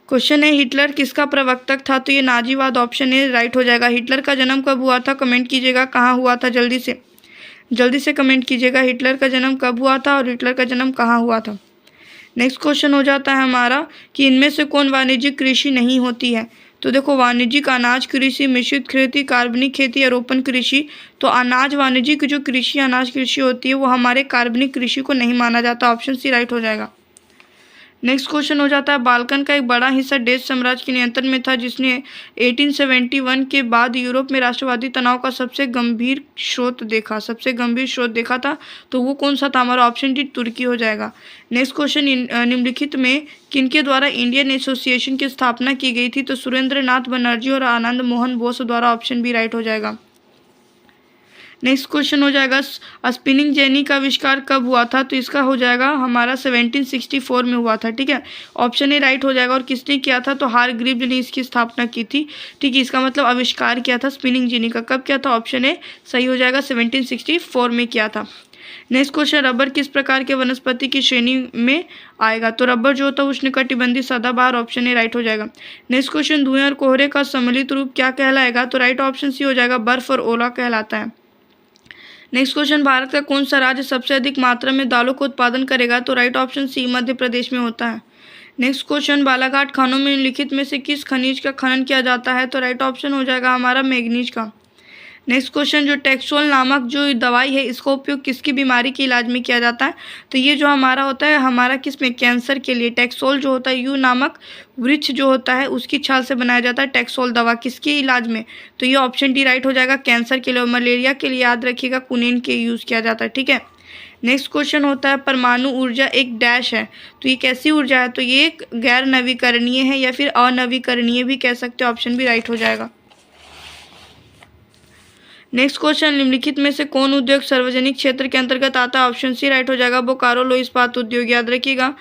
क्वेश्चन है हिटलर किसका प्रवक्तक था? तो ये नाजीवाद ऑप्शन ए राइट हो जाएगा। हिटलर का जन्म कब हुआ था? कमेंट कीजिएगा कहाँ हुआ था, जल्दी से कमेंट कीजिएगा हिटलर का जन्म कब हुआ था और हिटलर का जन्म कहाँ हुआ था। नेक्स्ट क्वेश्चन हो जाता है हमारा कि इनमें से कौन वाणिज्यिक कृषि नहीं होती है? तो देखो वाणिज्यिक अनाज कृषि, मिश्रित खेती, कार्बनिक खेती, आरोपण कृषि। तो अनाज वाणिज्यिक जो कृषि अनाज कृषि होती है वो हमारे कार्बनिक कृषि को नहीं माना जाता। ऑप्शन सी राइट हो जाएगा। नेक्स्ट क्वेश्चन हो जाता है बाल्कन का एक बड़ा हिस्सा डच साम्राज्य के नियंत्रण में था जिसने 1871 के बाद यूरोप में राष्ट्रवादी तनाव का सबसे गंभीर स्रोत देखा था। तो वो कौन सा था? हमारा ऑप्शन डी तुर्की हो जाएगा। नेक्स्ट क्वेश्चन निम्नलिखित में किनके द्वारा इंडियन एसोसिएशन की स्थापना की गई थी? तो सुरेंद्र नाथ बनर्जी और आनंद मोहन बोस द्वारा। ऑप्शन बी राइट हो जाएगा। नेक्स्ट क्वेश्चन हो जाएगा स्पिनिंग जेनी का आविष्कार कब हुआ था? तो इसका हो जाएगा हमारा 1764 में हुआ था। ठीक है, ऑप्शन ए राइट हो जाएगा। और किसने किया था? तो हारग्रीव्स ने इसकी स्थापना की थी। ठीक है, इसका मतलब आविष्कार किया था स्पिनिंग जेनी का। कब किया था? ऑप्शन ए सही हो जाएगा, 1764 में किया था। नेक्स्ट क्वेश्चन रबर किस प्रकार के वनस्पति की श्रेणी में आएगा? तो रबर जो होता है उष्णकटिबंधीय सदाबहार। ऑप्शन ए राइट हो जाएगा। नेक्स्ट क्वेश्चन धुएं और कोहरे का सम्मिलित रूप क्या कहलाएगा? तो राइट ऑप्शन सी हो जाएगा, बर्फ और ओला कहलाता है। नेक्स्ट क्वेश्चन भारत का कौन सा राज्य सबसे अधिक मात्रा में दालों का उत्पादन करेगा? तो राइट ऑप्शन सी मध्य प्रदेश में होता है। नेक्स्ट क्वेश्चन बालाघाट खानों में निम्नलिखित में से किस खनिज का खनन किया जाता है? तो राइट ऑप्शन हो जाएगा हमारा मैग्नीज का। नेक्स्ट क्वेश्चन जो टेक्सोल नामक जो दवाई है इसका उपयोग किसकी बीमारी के इलाज में किया जाता है? तो ये जो हमारा होता है हमारा किसमें? कैंसर के लिए। टेक्सोल जो होता है यू नामक वृक्ष जो होता है उसकी छाल से बनाया जाता है टेक्सोल दवा। किसके इलाज में? तो ये ऑप्शन डी राइट हो जाएगा, कैंसर के लिए। और मलेरिया के लिए याद रखिएगा कुनिन के यूज़ किया जाता है। ठीक है, नेक्स्ट क्वेश्चन होता है परमाणु ऊर्जा एक डैश है। तो ये कैसी ऊर्जा है? तो ये एक गैर नवीकरणीय है या फिर अनवीकरणीय भी कह सकते हो। ऑप्शन भी राइट हो जाएगा। नेक्स्ट क्वेश्चन निम्नलिखित में से कौन उद्योग सार्वजनिक क्षेत्र के अंतर्गत आता है? ऑप्शन सी राइट हो जाएगा, बोकारो लो इस्पात उद्योग। याद रखिएगा।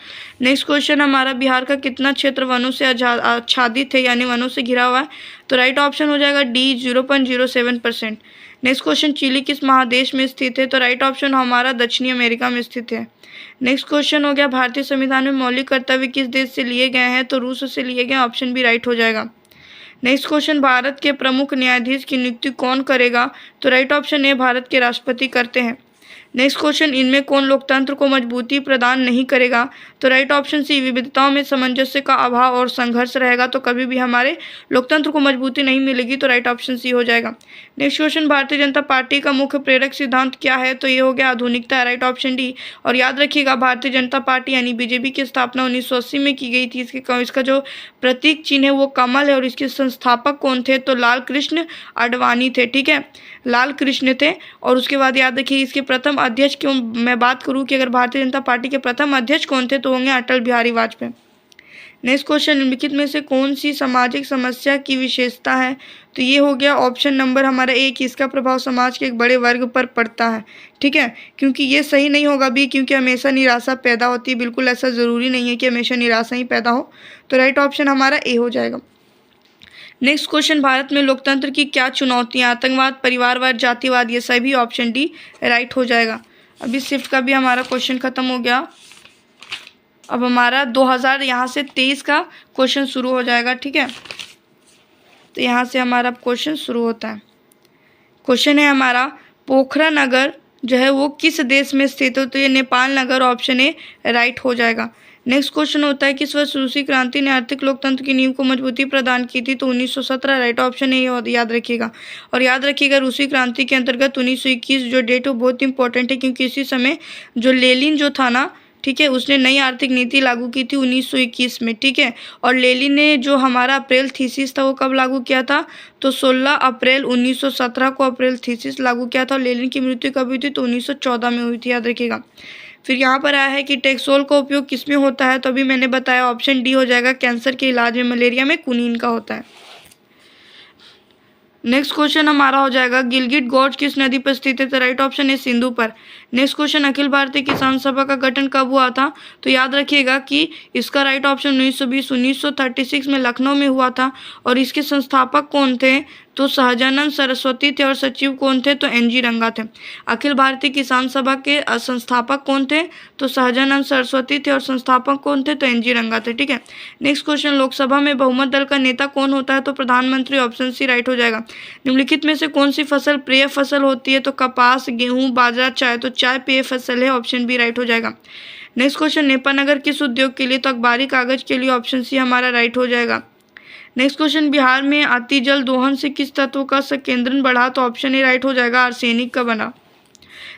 नेक्स्ट क्वेश्चन हमारा बिहार का कितना क्षेत्र वनों से आच्छादित है यानी वनों से घिरा हुआ है? तो राइट ऑप्शन हो जाएगा डी 0.07%। नेक्स्ट क्वेश्चन चिली किस महादेश में स्थित है? तो राइट ऑप्शन हमारा दक्षिणी अमेरिका में स्थित है। नेक्स्ट क्वेश्चन हो गया भारतीय संविधान में मौलिक कर्तव्य किस देश से लिए गए हैं? तो रूस से लिए गए। ऑप्शन भी राइट हो जाएगा। नेक्स्ट क्वेश्चन भारत के प्रमुख न्यायाधीश की नियुक्ति कौन करेगा? तो राइट ऑप्शन ए भारत के राष्ट्रपति करते हैं। नेक्स्ट क्वेश्चन इनमें कौन लोकतंत्र को मजबूती प्रदान नहीं करेगा? तो राइट ऑप्शन सी विविधताओं में सामंजस्य का अभाव और संघर्ष रहेगा तो कभी भी हमारे लोकतंत्र को मजबूती नहीं मिलेगी। तो राइट ऑप्शन सी हो जाएगा। Next question Bharatiya Janata party का मुख्य प्रेरक सिद्धांत क्या है? तो ये हो गया आधुनिकता। Right option D. और याद रखिएगा भारतीय जनता पार्टी यानी बीजेपी की स्थापना 1980 में की गई थी। इसका जो प्रतीक चिन्ह है वो कमल है। और इसके संस्थापक कौन थे? तो लाल कृष्ण आडवाणी थे। ठीक है, लाल कृष्ण थे। और उसके बाद याद रखिए इसके प्रथम अध्यक्ष क्यों मैं बात करूं कि अगर भारतीय जनता पार्टी के प्रथम अध्यक्ष कौन थे तो होंगे अटल बिहारी वाजपेयी। नेक्स्ट क्वेश्चन निम्नलिखित में से कौन सी सामाजिक समस्या की विशेषता है? तो ये हो गया ऑप्शन नंबर हमारा ए कि इसका प्रभाव समाज के एक बड़े वर्ग पर पड़ता है। ठीक है, क्योंकि ये सही नहीं होगा भी, क्योंकि हमेशा निराशा पैदा होती है। बिल्कुल ऐसा ज़रूरी नहीं है कि हमेशा निराशा ही पैदा हो। तो राइट ऑप्शन हमारा ए हो जाएगा। नेक्स्ट क्वेश्चन भारत में लोकतंत्र की क्या चुनौतियां? आतंकवाद, परिवारवाद, जातिवाद। ये सभी ऑप्शन डी राइट हो जाएगा। अभी शिफ्ट का भी हमारा क्वेश्चन खत्म हो गया। अब हमारा 2000 यहाँ से 23 का क्वेश्चन शुरू हो जाएगा। ठीक है, तो यहाँ से हमारा क्वेश्चन शुरू होता है। क्वेश्चन है हमारा पोखरा नगर जो है वो किस देश में स्थित हो? तो ये नेपाल नगर। ऑप्शन ए राइट हो जाएगा। नेक्स्ट क्वेश्चन होता है किस वर्ष रूसी क्रांति ने आर्थिक लोकतंत्र की नींव को मजबूती प्रदान की थी? तो 1917। राइट ऑप्शन ए याद रखिएगा। और याद रखिएगा रूसी क्रांति के अंतर्गत 1921 जो डेट वो बहुत इंपॉर्टेंट है क्योंकि इसी समय जो लेनिन जो था ना, ठीक है, उसने नई आर्थिक नीति लागू की थी 1921 में। ठीक है, और लेनिन ने जो हमारा अप्रैल थीसिस था वो कब लागू किया था? तो 16 अप्रैल 1917 को अप्रैल थीसिस लागू किया था। और लेनिन की मृत्यु कब हुई थी? तो 1914 में हुई थी। याद रखिएगा। फिर यहाँ पर आया है कि टेक्सोल का उपयोग किसमें होता है? तो अभी मैंने बताया ऑप्शन डी हो जाएगा, कैंसर के इलाज में, मलेरिया में कुनीन का होता है। नेक्स्ट क्वेश्चन हमारा हो जाएगा गिलगिट गॉर्ज किस नदी पर स्थित है? तो राइट ऑप्शन है सिंधु पर। नेक्स्ट क्वेश्चन, अखिल भारतीय किसान सभा का गठन कब हुआ था? तो याद रखिएगा कि इसका राइट ऑप्शन 1936 में लखनऊ में हुआ था। और इसके संस्थापक कौन थे? तो सहजानंद सरस्वती थे। और सचिव कौन थे? तो NG रंगा थे। अखिल भारतीय किसान सभा के संस्थापक कौन थे? तो सहजानंद सरस्वती थे। और संस्थापक कौन थे? तो NG रंगा थे। ठीक है। नेक्स्ट क्वेश्चन, लोकसभा में बहुमत दल का नेता कौन होता है? तो प्रधानमंत्री। ऑप्शन सी राइट हो जाएगा। निम्नलिखित में से कौन सी फसल पेय फसल होती है? तो कपास, गेहूं, बाजरा, चाय। तो चाय पेय फसल है। ऑप्शन बी राइट हो जाएगा। नेक्स्ट क्वेश्चन, नेपानगर किस उद्योग के लिए? तो अखबारी कागज के लिए। ऑप्शन सी हमारा राइट हो जाएगा। नेक्स्ट क्वेश्चन, बिहार में आती जल दोहन से किस तत्व का संकेंद्रण बढ़ा? तो ऑप्शन ए राइट हो जाएगा, आर्सेनिक का बना।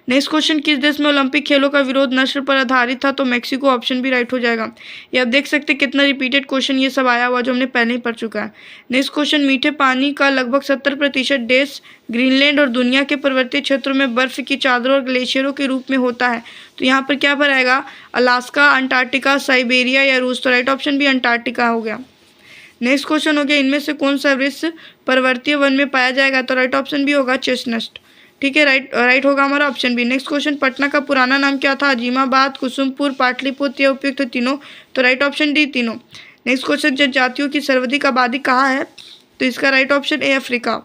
नेक्स्ट क्वेश्चन, किस देश में ओलंपिक खेलों का विरोध नस्ल पर आधारित था? तो मेक्सिको। ऑप्शन भी राइट हो जाएगा। ये आप देख सकते हैं कितना रिपीटेड क्वेश्चन ये सब आया हुआ जो हमने पहले ही पढ़ चुका है। नेक्स्ट क्वेश्चन, मीठे पानी का लगभग 70% देश ग्रीनलैंड और दुनिया के पर्वतीय क्षेत्रों में बर्फ की चादरों और ग्लेशियरों के रूप में होता है। तो यहाँ पर क्या भराएगा? अलास्का, अंटार्कटिका, साइबेरिया या रूस। तो राइट ऑप्शन भी अंटार्कटिका हो गया। नेक्स्ट क्वेश्चन हो गया, इनमें से कौन सा वृक्ष पर्वतीय वन में पाया जाएगा? तो राइट ऑप्शन भी होगा चेस्टनट। ठीक है, राइट होगा हमारा option B. Next question, Patna का पुराना नाम क्या था? अजीमाबाद, कुसुमपुर, पाटलिपुत्र या उपयुक्त तीनों? तो राइट ऑप्शन डी तीनों। नेक्स्ट क्वेश्चन, जनजातियों की सर्वाधिक आबादी कहाँ है? तो इसका right option A Africa.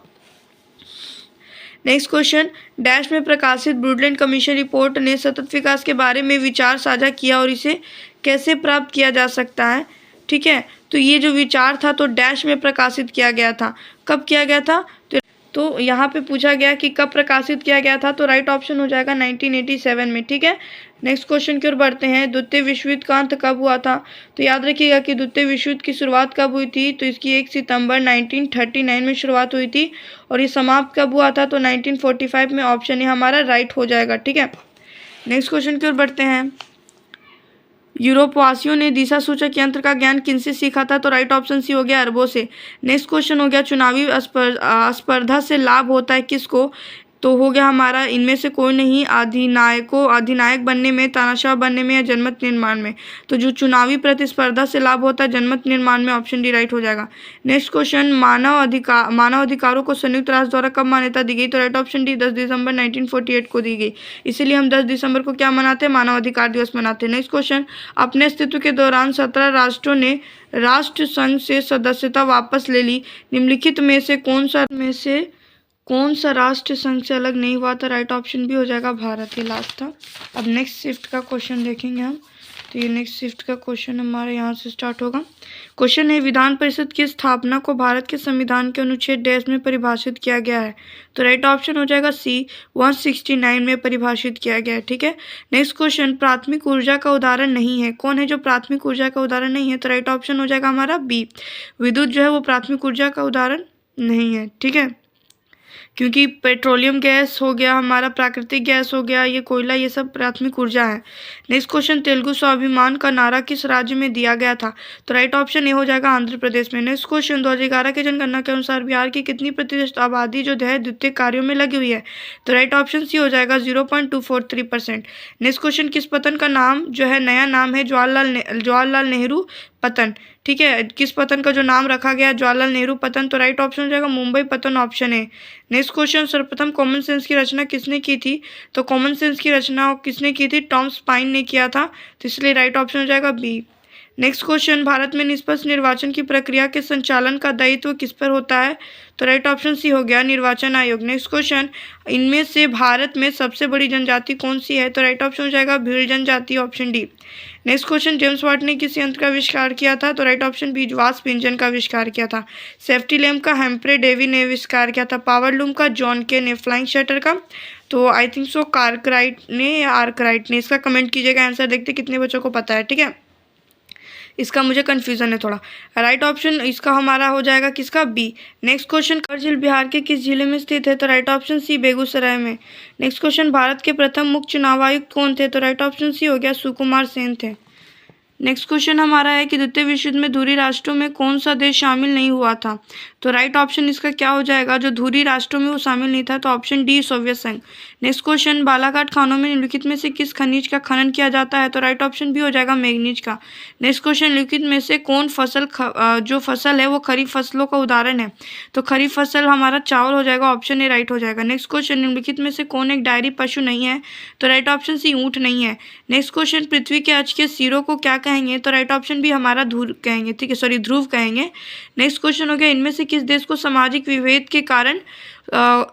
Next question, dash में प्रकाशित ब्रूडलैंड कमीशन रिपोर्ट ने सतत विकास के बारे में विचार साझा किया और इसे कैसे प्राप्त किया जा सकता है? ठीक है, तो ये जो विचार था तो डैश में प्रकाशित किया गया था। कब किया गया था? तो यहाँ पे पूछा गया कि कब प्रकाशित किया गया था। तो राइट ऑप्शन हो जाएगा 1987 में। ठीक है। नेक्स्ट क्वेश्चन की ओर बढ़ते हैं, द्वितीय विश्व युद्ध का अंत कब हुआ था? तो याद रखिएगा कि द्वितीय विश्व युद्ध की शुरुआत कब हुई थी? तो इसकी 1 सितंबर 1939 में शुरुआत हुई थी। और ये समाप्त कब हुआ था? तो 1945 में। ऑप्शन ए हमारा राइट हो जाएगा। ठीक है। नेक्स्ट क्वेश्चन की ओर बढ़ते हैं, यूरोपवासियों ने दिशा सूचक यंत्र का ज्ञान किनसे सीखा था? तो राइट ऑप्शन सी हो गया अरबों से। नेक्स्ट क्वेश्चन हो गया, चुनावी स्पर्धा से लाभ होता है किसको? तो हो गया हमारा इनमें से कोई नहीं, अधिनायक बनने में, तानाशाह बनने में या जनमत निर्माण में। तो जो चुनावी प्रतिस्पर्धा से लाभ होता है जनमत निर्माण में। ऑप्शन डी राइट हो जाएगा। नेक्स्ट क्वेश्चन, मानव अधिकारों को संयुक्त राष्ट्र द्वारा कब मान्यता दी गई? तो राइट ऑप्शन डी 10 दिसंबर 1948 को दी गई। इसीलिए हम 10 दिसंबर को क्या मनाते हैं? मानव अधिकार दिवस मनाते हैं। नेक्स्ट क्वेश्चन, अपने अस्तित्व के दौरान 17 राष्ट्रों ने राष्ट्र संघ से सदस्यता वापस ले ली। निम्नलिखित में से कौन सा राष्ट्र संघ से अलग नहीं हुआ था? राइट ऑप्शन भी हो जाएगा भारत ही लास्ट था। अब नेक्स्ट शिफ्ट का क्वेश्चन देखेंगे हम। तो ये नेक्स्ट शिफ्ट का क्वेश्चन हमारे यहाँ से स्टार्ट होगा। क्वेश्चन है, विधान परिषद की स्थापना को भारत के संविधान के अनुच्छेद डैश में परिभाषित किया गया है? तो राइट ऑप्शन हो जाएगा सी 169 में परिभाषित किया गया है। ठीक है। नेक्स्ट क्वेश्चन, प्राथमिक ऊर्जा का उदाहरण नहीं है। कौन है जो प्राथमिक ऊर्जा का उदाहरण नहीं है? तो राइट ऑप्शन हो जाएगा हमारा बी, विद्युत जो है वो प्राथमिक ऊर्जा का उदाहरण नहीं है। ठीक है, क्योंकि पेट्रोलियम गैस हो गया हमारा, प्राकृतिक गैस हो गया, ये कोयला, ये सब प्राथमिक ऊर्जा है। नेक्स्ट क्वेश्चन, तेलुगु स्वाभिमान का नारा किस राज्य में दिया गया था? तो राइट ऑप्शन ए हो जाएगा आंध्र प्रदेश में। नेक्स्ट क्वेश्चन, 2011 की जनगणना के अनुसार बिहार की कितनी प्रतिशत आबादी जो है द्वितीय कार्यों में लगी हुई है? तो राइट ऑप्शन सी हो जाएगा 0.243%। नेक्स्ट क्वेश्चन, किस पतन का नाम जो है नया नाम है जवाहरलाल नेहरू पतन? ठीक है, किस पतन का जो नाम रखा गया जवाहरलाल नेहरू पतन? तो राइट ऑप्शन हो जाएगा मुंबई पतन। ऑप्शन है। नेक्स्ट क्वेश्चन, सर्वप्रथम कॉमन सेंस की रचना किसने की थी? तो कॉमन सेंस की रचना किसने की थी? टॉमस पाइन ने किया था। तो इसलिए राइट ऑप्शन हो जाएगा बी। नेक्स्ट क्वेश्चन, भारत में निष्पक्ष निर्वाचन की प्रक्रिया के संचालन का दायित्व किस पर होता है? तो राइट ऑप्शन सी हो गया निर्वाचन आयोग। नेक्स्ट क्वेश्चन, इनमें से भारत में सबसे बड़ी जनजाति कौन सी है? तो राइट ऑप्शन हो जाएगा भील जनजाति। Option D. Next question, James Watt ने किस यंत्र का आविष्कार किया था? तो राइट ऑप्शन बी, वास्प इंजन का आविष्कार किया था। सेफ्टी लैम्प का हेम्प्रे डेवी ने आविष्कार किया था। पावर लूम का जॉन के ने। फ्लाइंग शटर का तो आई थिंक सो कार्कराइट ने या आर्कराइट ने। इसका कमेंट कीजिएगा, आंसर देखते कितने बच्चों को पता है। ठीक है, इसका मुझे कन्फ्यूजन है थोड़ा। राइट ऑप्शन इसका हमारा हो जाएगा किसका? बी। नेक्स्ट क्वेश्चन, कर झील बिहार के किस जिले में स्थित है? तो राइट ऑप्शन सी, बेगूसराय में। नेक्स्ट क्वेश्चन, भारत के प्रथम मुख्य चुनाव आयुक्त कौन थे? तो राइट ऑप्शन सी हो गया सुकुमार सेन थे। नेक्स्ट क्वेश्चन हमारा है कि द्वितीय विश्व युद्ध में धुरी राष्ट्रों में कौन सा देश शामिल नहीं हुआ था। तो राइट ऑप्शन इसका क्या हो जाएगा, जो धुरी राष्ट्रों में वो शामिल नहीं था, तो ऑप्शन डी सोवियत संघ। नेक्स्ट क्वेश्चन, बालाघाट खानों में निम्नलिखित में से किस खनिज का खनन किया जाता है। तो राइट ऑप्शन भी हो जाएगा मैग्नीज का। नेक्स्ट क्वेश्चन, निम्नलिखित में से कौन फसल जो फसल है वो खरीफ फसलों का उदाहरण है। तो खरीफ फसल हमारा चावल हो जाएगा, ऑप्शन ए राइट हो जाएगा। नेक्स्ट क्वेश्चन, निम्नलिखित में से कौन एक डायरी पशु नहीं है। तो राइट ऑप्शन सी ऊँट नहीं है। नेक्स्ट क्वेश्चन, पृथ्वी के अक्ष के सिरों को क्या कहेंगे। तो राइट ऑप्शन भी हमारा ध्रुव कहेंगे, ठीक है, सॉरी ध्रुव कहेंगे। नेक्स्ट क्वेश्चन हो गया, इनमें से किस देश को सामाजिक विभेद के कारण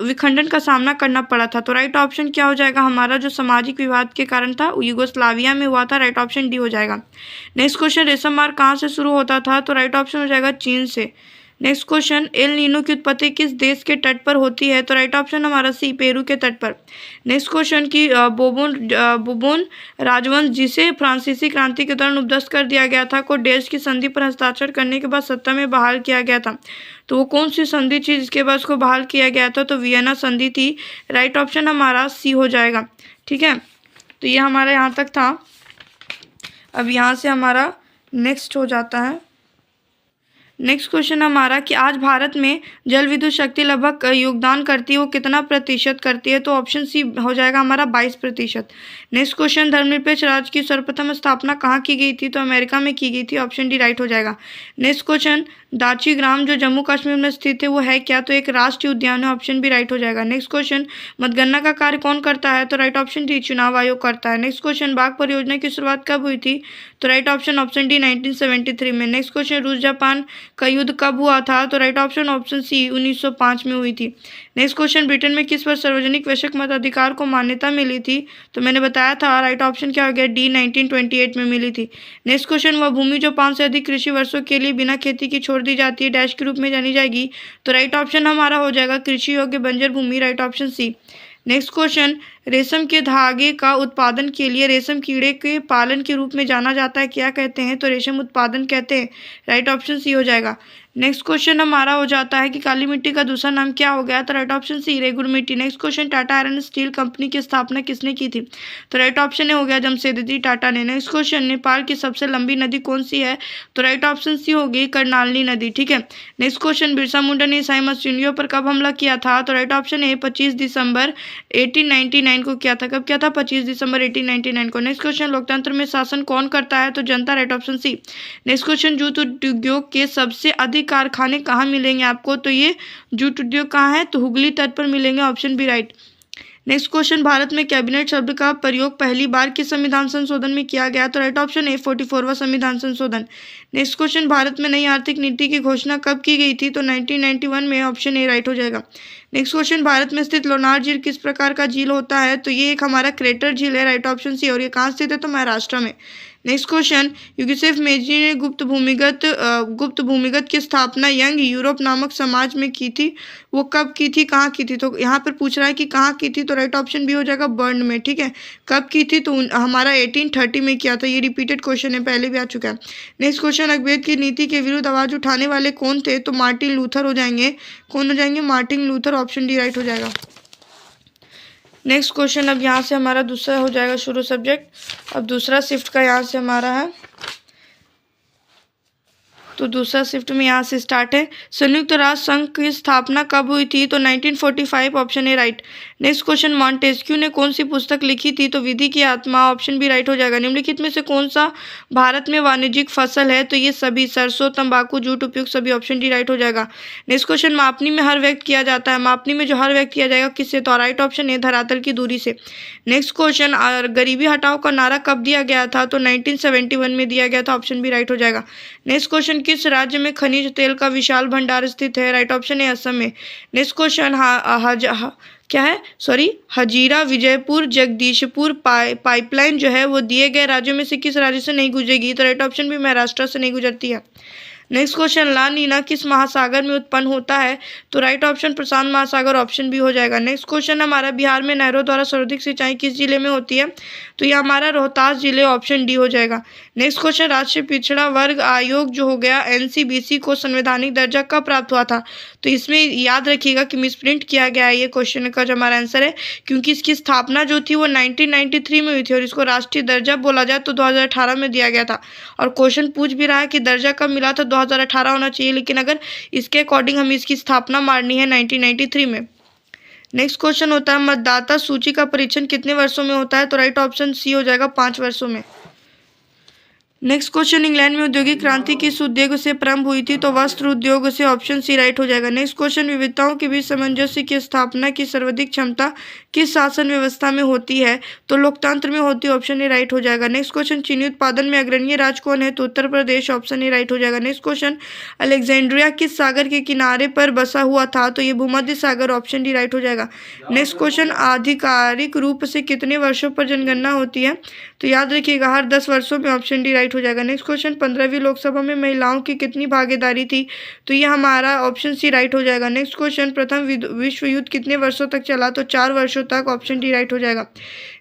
विखंडन का सामना करना पड़ा था। तो राइट ऑप्शन क्या हो जाएगा, हमारा जो सामाजिक विवाद के कारण था यूगोस्लाविया में हुआ था। राइट ऑप्शन डी हो जाएगा। नेक्स्ट क्वेश्चन, रेशम मार्ग कहाँ से शुरू होता था। तो राइट ऑप्शन हो जाएगा चीन से। नेक्स्ट क्वेश्चन, एल नीनो की उत्पत्ति किस देश के तट पर होती है। तो राइट ऑप्शन हमारा सी पेरू के तट पर। नेक्स्ट क्वेश्चन की बोबोन राजवंश जिसे फ्रांसीसी क्रांति के दौरान उपध्वस्त कर दिया गया था को डेल्स की संधि पर हस्ताक्षर करने के बाद सत्ता में बहाल किया गया था। तो वो कौन सी संधि थी जिसके बाद उसको बहाल किया गया था। तो वियना संधि थी। राइट ऑप्शन हमारा सी हो जाएगा, ठीक है। तो ये हमारा यहाँ तक था। अब यहाँ से हमारा नेक्स्ट हो जाता है। नेक्स्ट क्वेश्चन हमारा कि आज भारत में जल विद्युत शक्ति लगभग योगदान करती है वो कितना प्रतिशत करती है। तो ऑप्शन सी हो जाएगा हमारा 22%। नेक्स्ट क्वेश्चन, धर्मनिरपेक्ष राज्य की सर्वप्रथम स्थापना कहाँ की गई थी। तो अमेरिका में की गई थी। ऑप्शन डी राइट हो जाएगा। नेक्स्ट क्वेश्चन, दाची ग्राम जो जम्मू कश्मीर में स्थित है वो है क्या। तो एक राष्ट्रीय उद्यान है। ऑप्शन बी राइट हो जाएगा। नेक्स्ट क्वेश्चन, मतगणना का कार्य कौन करता है। तो राइट ऑप्शन डी चुनाव आयोग करता है। नेक्स्ट क्वेश्चन, बाघ परियोजना की शुरुआत कब हुई थी। तो राइट ऑप्शन डी 1973 में। नेक्स्ट क्वेश्चन, रूस जापान का युद्ध कब हुआ था। तो राइट ऑप्शन सी 1905 में हुई थी। नेक्स्ट क्वेश्चन, ब्रिटेन में किस वर्ष सार्वजनिक वैश्विक मताधिकार को मान्यता मिली थी। तो मैंने बताया था राइट ऑप्शन क्या हो गया, डी 1928 में मिली थी। नेक्स्ट क्वेश्चन, वह भूमि जो 5 से अधिक कृषि वर्षों के लिए बिना खेती की छोड़ दी जाती है डैश के रूप में जानी जाएगी। तो राइट ऑप्शन हमारा हो जाएगा कृषि योग्य बंजर भूमि। Right option C. Next question, रेशम के धागे का उत्पादन के लिए रेशम कीड़े के पालन के रूप में जाना जाता है क्या कहते हैं। तो रेशम उत्पादन कहते हैं। राइट ऑप्शन सी हो जाएगा। नेक्स्ट क्वेश्चन हमारा हो जाता है कि काली मिट्टी का दूसरा नाम क्या हो गया। तो राइट ऑप्शन सी रेगुड़ मिट्टी। Next question, Tata iron steel company की स्थापना किसने की थी। तो राइट ऑप्शन हो गया जमशेदजी टाटा ने। नेक्स्ट क्वेश्चन, नेपाल की सबसे लंबी नदी कौन सी है। तो राइट ऑप्शन सी होगी कर्नाली नदी, ठीक है। नेक्स्ट क्वेश्चन, बिरसा मुंडा ने ईसाई मसीहियों पर कब हमला किया था। तो राइट ऑप्शन ए 25 दिसंबर 1899 को किया था। कब किया था, 25 दिसंबर 1899 को। नेक्स्ट क्वेश्चन, लोकतंत्र में शासन कौन करता है। तो जनता। Right option C. Next question, jute उद्योग के सबसे अधिक कारखाने कहाँ मिलेंगे आपको। तो ये जूट उद्योग कहाँ है, तो हुगली तट पर मिलेंगे। Option B right. Next question, Bharat में कैबिनेट शब्द का प्रयोग पहली बार किस संविधान संशोधन में किया गया। तो राइट ऑप्शन ए 44वां संविधान संशोधन। नेक्स्ट क्वेश्चन, भारत में नई आर्थिक नीति की घोषणा कब की गई थी। तो 1991 में। ऑप्शन ए राइट हो जाएगा। नेक्स्ट क्वेश्चन, भारत में स्थित लोनार झील किस प्रकार का झील होता है। तो ये एक हमारा क्रेटर झील है। Right option C. और ये कहाँ स्थित है, तो महाराष्ट्र में। नेक्स्ट क्वेश्चन, यूनिसेफ मेजी ने गुप्त भूमिगत की स्थापना यंग यूरोप नामक समाज में की थी। वो कब की थी, कहाँ की थी। तो यहाँ पर पूछ रहा है कि कहाँ की थी। तो राइट ऑप्शन भी हो जाएगा बर्न में, ठीक है। कब की थी, तो हमारा 1830 में किया था। ये रिपीटेड क्वेश्चन है, पहले भी आ चुका है। नेक्स्ट क्वेश्चन, अगवेद की नीति के विरुद्ध आवाज उठाने वाले कौन थे। तो मार्टिन लूथर हो जाएंगे। कौन हो जाएंगे, Martin Luther. Option D right हो जाएगा। नेक्स्ट क्वेश्चन, अब यहाँ से हमारा दूसरा हो जाएगा शुरू सब्जेक्ट। अब दूसरा शिफ्ट का यहाँ से हमारा है। तो दूसरा शिफ्ट में यहाँ से स्टार्ट है। संयुक्त राष्ट्र संघ की स्थापना कब हुई थी। तो 1945। Option A right. Next question, Montesquieu ने कौन सी पुस्तक लिखी थी। तो विधि की आत्मा। ऑप्शन बी राइट हो जाएगा। निम्नलिखित में से कौन सा भारत में वाणिज्यिक फसल है। तो ये सभी सरसों, तंबाकू, जूट उपयुक्त सभी। ऑप्शन डी राइट हो जाएगा। नेक्स्ट क्वेश्चन, मापनी में हर व्यक्त किया जाता है। मापनी में जो हर व्यक्त किया जाएगा किससे। तो राइट ऑप्शन ए धरातल की दूरी से। नेक्स्ट क्वेश्चन, गरीबी हटाओ का नारा कब दिया गया था। तो 1971 में दिया गया था। ऑप्शन बी राइट हो जाएगा। नेक्स्ट क्वेश्चन, किस राज्य में खनिज तेल का विशाल भंडार स्थित है। राइट ऑप्शन है असम में। नेक्स्ट क्वेश्चन, क्या है, सॉरी, हजीरा विजयपुर जगदीशपुर पाइपलाइन जो है वो दिए गए राज्यों में से किस राज्य से नहीं गुजरेगी। तो राइट ऑप्शन भी महाराष्ट्र से नहीं गुजरती है। नेक्स्ट क्वेश्चन, ला नीना किस महासागर में उत्पन्न होता है? तो राइट ऑप्शन प्रशांत महासागर, ऑप्शन बी हो जाएगा। नेक्स्ट क्वेश्चन हमारा, बिहार में नहरों द्वारा सर्वाधिक सिंचाई किस जिले में होती है? तो ये हमारा रोहतास जिले, ऑप्शन डी हो जाएगा। नेक्स्ट क्वेश्चन, राष्ट्रीय पिछड़ा वर्ग आयोग जो हो गया एनसीबीसी को संवैधानिक दर्जा कब प्राप्त हुआ था? तो इसमें याद रखिएगा कि मिसप्रिंट किया गया है ये क्वेश्चन का जो हमारा आंसर है, क्योंकि इसकी स्थापना जो थी वो 1993 में हुई थी और इसको राष्ट्रीय दर्जा बोला जाए तो 2018 में दिया गया था। और क्वेश्चन पूछ भी रहा है कि दर्जा कब मिला था, 2018 होना चाहिए, लेकिन अगर इसके अकॉर्डिंग हमें इसकी स्थापना मारनी है 1993 में। नेक्स्ट क्वेश्चन होता है, मतदाता सूची का परीक्षण कितने वर्षों में होता है? तो राइट ऑप्शन सी हो जाएगा, 5 वर्षों में। नेक्स्ट क्वेश्चन, इंग्लैंड में औद्योगिक क्रांति किस उद्योग से प्रारंभ हुई थी? तो वस्त्र उद्योग से, ऑप्शन सी राइट हो जाएगा। नेक्स्ट क्वेश्चन, विविधताओं के बीच सामंजस्य की स्थापना की सर्वाधिक क्षमता किस शासन व्यवस्था में होती है? तो लोकतंत्र में होती है, ऑप्शन ए राइट हो जाएगा। नेक्स्ट क्वेश्चन, चीनी उत्पादन में अग्रणी राज्य कौन है? तो Uttar Pradesh, option A right हो जाएगा। नेक्स्ट क्वेश्चन, अलेक्जेंड्रिया किस सागर के किनारे पर बसा हुआ था? तो ये भूमध्य सागर, ऑप्शन डी राइट हो जाएगा। नेक्स्ट क्वेश्चन, आधिकारिक रूप से कितने वर्षों पर जनगणना होती है? तो याद रखिएगा हर 10 वर्षों में, ऑप्शन डी राइट हो जाएगा। नेक्स्ट क्वेश्चन, 15वीं लोकसभा में महिलाओं की कितनी भागीदारी थी? तो ये हमारा ऑप्शन सी राइट हो जाएगा। नेक्स्ट क्वेश्चन, प्रथम विश्व युद्ध कितने वर्षों तक चला? तो 4 वर्षों तक, ऑप्शन डी राइट हो जाएगा।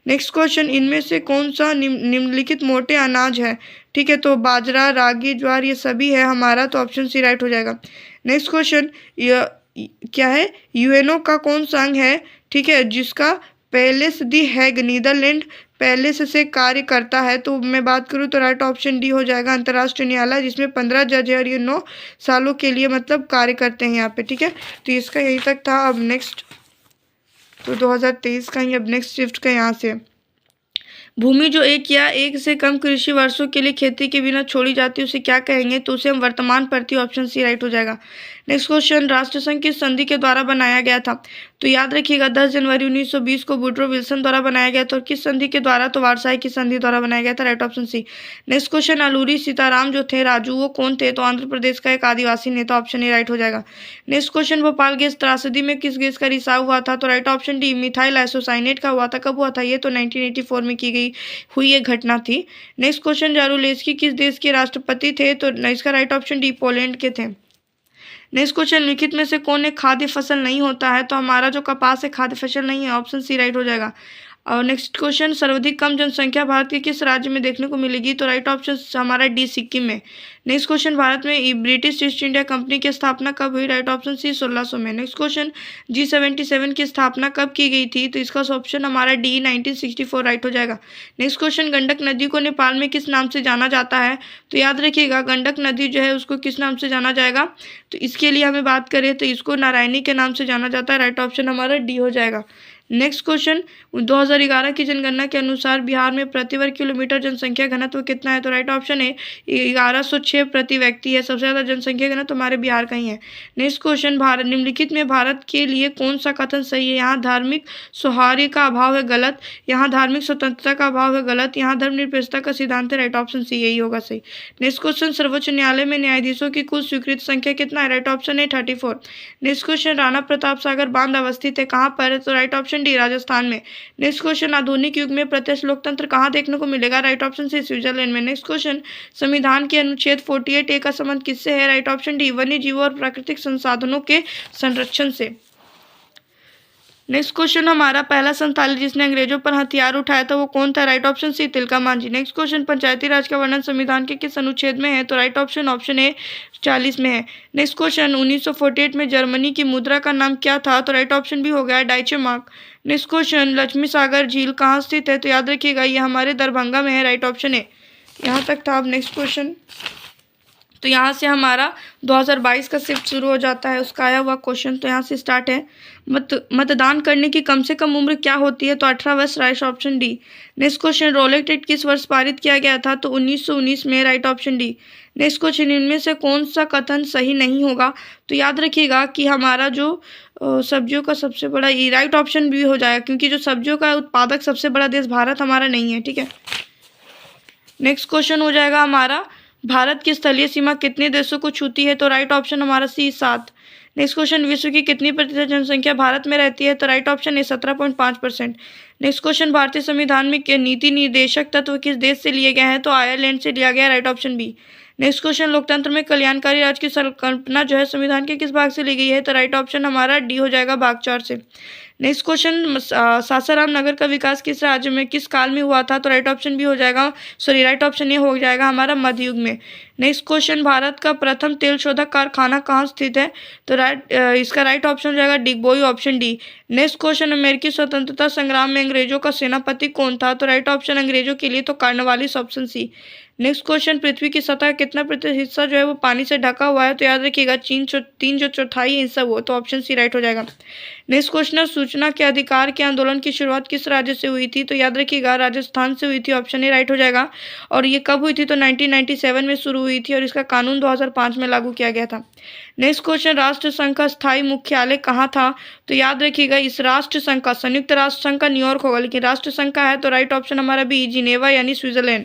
नेक्स्ट क्वेश्चन, इनमें से कौन सा निम्नलिखित मोटे अनाज है? ठीक है, तो बाजरा, रागी, ज्वार ये सभी है हमारा, तो ऑप्शन सी राइट हो जाएगा। नेक्स्ट क्वेश्चन, क्या है, यूएनओ का कौन सा अंग है? ठीक है, जिसका पैलेस दी हैग नीदरलैंड पैलेस से कार्य करता है? तो मैं बात करूँ तो राइट ऑप्शन डी हो जाएगा, अंतर्राष्ट्रीय न्यायालय, जिसमें 15 जज है और ये 9 सालों के लिए मतलब कार्य करते हैं यहाँ पे। ठीक है, तो इसका यही तक था। अब नेक्स्ट तो 2023 का ही अब नेक्स्ट शिफ्ट का यहाँ से, भूमि जो एक या एक से कम कृषि वर्षों के लिए खेती के बिना छोड़ी जाती है उसे क्या कहेंगे? तो उसे हम वर्तमान परती, ऑप्शन सी राइट हो जाएगा। नेक्स्ट क्वेश्चन, राष्ट्रसंघ किस संधि के द्वारा बनाया गया था? तो याद रखिएगा 10 जनवरी 1920 को वुड्रो विल्सन द्वारा बनाया गया था। और किस संधि के द्वारा? तो वारसाई की संधि द्वारा बनाया गया था, right option C. Next question, Alluri Sitaram जो थे राजू वो कौन थे? तो आंध्र प्रदेश का एक आदिवासी नेता, ऑप्शन ए राइट हो जाएगा। नेक्स्ट क्वेश्चन, भोपाल गैस त्रासदी में किस गैस का रिसाव हुआ था? तो right option D methyl isocyanate का हुआ था। कब हुआ था ये? तो 1984 में की गई हुई ये घटना थी। नेक्स्ट क्वेश्चन, जारूलेस्की किस देश के राष्ट्रपति थे? तो इसका राइट ऑप्शन डी पोलैंड के थे। नेक्स्ट क्वेश्चन, लिखित में से कौन एक खाद्य फसल नहीं होता है? तो हमारा जो कपास है खाद्य फसल नहीं है, ऑप्शन सी राइट हो जाएगा। और नेक्स्ट क्वेश्चन, सर्वाधिक कम जनसंख्या भारत के किस राज्य में देखने को मिलेगी? तो राइट ऑप्शन हमारा डी सिक्किम में। नेक्स्ट क्वेश्चन, भारत में ब्रिटिश ईस्ट इंडिया कंपनी की स्थापना कब हुई? राइट ऑप्शन सी 1600 में। नेक्स्ट क्वेश्चन, G77 की स्थापना कब की गई थी? तो इसका ऑप्शन हमारा डी 1964 राइट हो जाएगा। नेक्स्ट क्वेश्चन, गंडक नदी को नेपाल में किस नाम से जाना जाता है? तो याद रखिएगा गंडक नदी जो है उसको किस नाम से जाना जाएगा? तो इसके लिए हमें बात करें तो इसको नारायणी के नाम से जाना जाता है, राइट ऑप्शन हमारा डी हो जाएगा। नेक्स्ट क्वेश्चन, 2011 की जनगणना के अनुसार बिहार में प्रति वर्ग किलोमीटर जनसंख्या घनत्व कितना है? तो राइट ऑप्शन है 1106 प्रति व्यक्ति है। सबसे ज़्यादा जनसंख्या घनत्व हमारे बिहार का ही है। नेक्स्ट क्वेश्चन, भारत निम्नलिखित में भारत के लिए कौन सा कथन सही है? यहाँ धार्मिक सौहार्द का अभाव है, गलत। यहाँ धार्मिक स्वतंत्रता का अभाव है, गलत। यहाँ धर्मनिरपेक्षता का सिद्धांत है, राइट ऑप्शन सी यही होगा सही। नेक्स्ट क्वेश्चन, सर्वोच्च न्यायालय में न्यायाधीशों की कुल स्वीकृत संख्या कितना है? राइट ऑप्शन है 34। नेक्स्ट क्वेश्चन, राणा प्रताप सागर बांध अवस्थित है कहाँ पर है? तो राइट ऑप्शन डी राजस्थान में। नेक्स्ट क्वेश्चन, आधुनिक युग में प्रत्यक्ष लोकतंत्र कहाँ देखने को मिलेगा? राइट ऑप्शन सी स्विट्जरलैंड में। नेक्स्ट क्वेश्चन, संविधान के अनुच्छेद 48A का संबंध किससे है? राइट ऑप्शन डी वन्य जीवों और प्राकृतिक संसाधनों के संरक्षण से। नेक्स्ट क्वेश्चन, हमारा पहला संथाली जिसने अंग्रेजों पर हथियार उठाया था वो कौन था? Right option C Tilka Manjhi. Next question, Panchayati Raj का वर्णन संविधान के किस अनुच्छेद में है? तो राइट ऑप्शन ए 40 में है। नेक्स्ट क्वेश्चन, 1948 में जर्मनी की मुद्रा का नाम क्या था? तो राइट ऑप्शन भी हो गया डाइचे मार्क। नेक्स्ट क्वेश्चन, लक्ष्मी सागर झील कहाँ स्थित है? तो याद रखिएगा ये हमारे दरभंगा में है, राइट ऑप्शन ए। यहाँ तक था। अब नेक्स्ट क्वेश्चन, तो यहाँ से हमारा 2022 का शिफ्ट शुरू हो जाता है, उसका आया हुआ क्वेश्चन। तो यहाँ से स्टार्ट है, मतदान करने की कम से कम उम्र क्या होती है? तो 18 वर्ष, right option D. Next question, Rowlatt act किस वर्ष पारित किया गया था? तो 1919 में, right option D. Next question, इनमें से कौन सा कथन सही नहीं होगा? तो याद रखिएगा कि हमारा जो सब्जियों का सबसे बड़ा, राइट ऑप्शन भी हो जाएगा, क्योंकि जो सब्जियों का उत्पादक सबसे बड़ा देश भारत हमारा नहीं है। ठीक है, नेक्स्ट क्वेश्चन हो जाएगा हमारा, भारत की स्थलीय सीमा कितने देशों को छूती है? तो राइट ऑप्शन हमारा सी 7। नेक्स्ट क्वेश्चन, विश्व की कितनी प्रतिशत जनसंख्या भारत में रहती है? तो राइट ऑप्शन है 17.5%। नेक्स्ट क्वेश्चन, भारतीय संविधान में नीति निर्देशक तत्व किस देश से लिए गए हैं? तो आयरलैंड से लिया गया, right option B. Next question, लोकतंत्र में कल्याणकारी राज्य की संकल्पना जो है संविधान के किस भाग से ली गई है? तो राइट ऑप्शन हमारा डी हो जाएगा, भाग 4 से। नेक्स्ट क्वेश्चन, सासाराम नगर का विकास किस राज्य में किस काल में हुआ था? तो राइट ऑप्शन भी हो जाएगा, सॉरी राइट ऑप्शन ये हो जाएगा हमारा मध्ययुग में। नेक्स्ट क्वेश्चन, भारत का प्रथम तेल शोधक कारखाना कहाँ स्थित है? तो इसका राइट ऑप्शन हो जाएगा Digboi, option D. Next question, अमेरिकी स्वतंत्रता संग्राम में अंग्रेजों का सेनापति कौन था? तो राइट ऑप्शन अंग्रेजों के लिए तो Cornwallis, option C. Next question, पृथ्वी की सतह का कितना प्रतिशत हिस्सा जो है वो पानी से ढका हुआ है? तो याद रखिएगा 3/4 हिस्सा वो, तो ऑप्शन सी राइट हो जाएगा। नेक्स्ट क्वेश्चन, सूचना के अधिकार के आंदोलन की शुरुआत किस राज्य से हुई थी? तो याद रखिएगा राजस्थान से हुई थी, ऑप्शन ए राइट हो जाएगा। और ये कब हुई थी? तो 1997 में शुरू हुई थी और इसका कानून 2005 में लागू किया गया था। नेक्स्ट क्वेश्चन, राष्ट्र संघ का स्थायी मुख्यालय कहाँ था? तो याद रखिएगा इस राष्ट्र संघ का, संयुक्त राष्ट्र संघ का न्यूयॉर्क होगा, लेकिन राष्ट्र संघ का है तो राइट ऑप्शन हमारा बी, जिनेवा यानी स्विट्जरलैंड।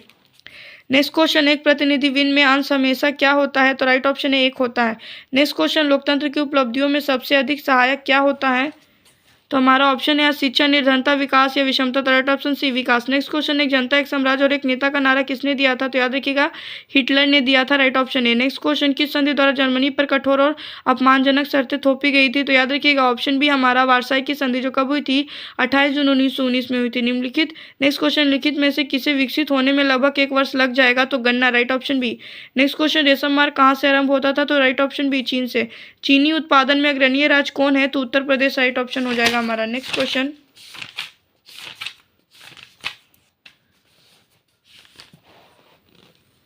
नेक्स्ट क्वेश्चन, एक प्रतिनिधि विन में अंश हमेशा क्या होता है? तो राइट ऑप्शन है 1 होता है। नेक्स्ट क्वेश्चन, लोकतंत्र की उपलब्धियों में सबसे अधिक सहायक क्या होता है? तो हमारा ऑप्शन है शिक्षा, निर्धनता, विकास या विषमता, तो राइट ऑप्शन सी, विकास। नेक्स्ट क्वेश्चन, एक जनता एक साम्राज्य और एक नेता का नारा किसने दिया था? तो याद रखिएगा हिटलर ने दिया था, right option A. Next question, किस संधि द्वारा जर्मनी पर कठोर और अपमानजनक शर्तें थोपी गई थी? तो याद रखिएगा ऑप्शन बी हमारा वार्साई की संधि, जो कब हुई थी? 28 जून 1919 में हुई थी। निम्नलिखित नेक्स्ट क्वेश्चन, लिखित में से किसे विकसित होने में लगभग 1 वर्ष लग जाएगा? तो गन्ना, right option B. Next question, रेशम मार्ग कहाँ से आरंभ होता था? तो राइट ऑप्शन बी, चीन से। चीनी उत्पादन में अग्रणीय राज्य कौन है? तो उत्तर प्रदेश, राइट ऑप्शन हो जाएगा हमारा। नेक्स्ट क्वेश्चन,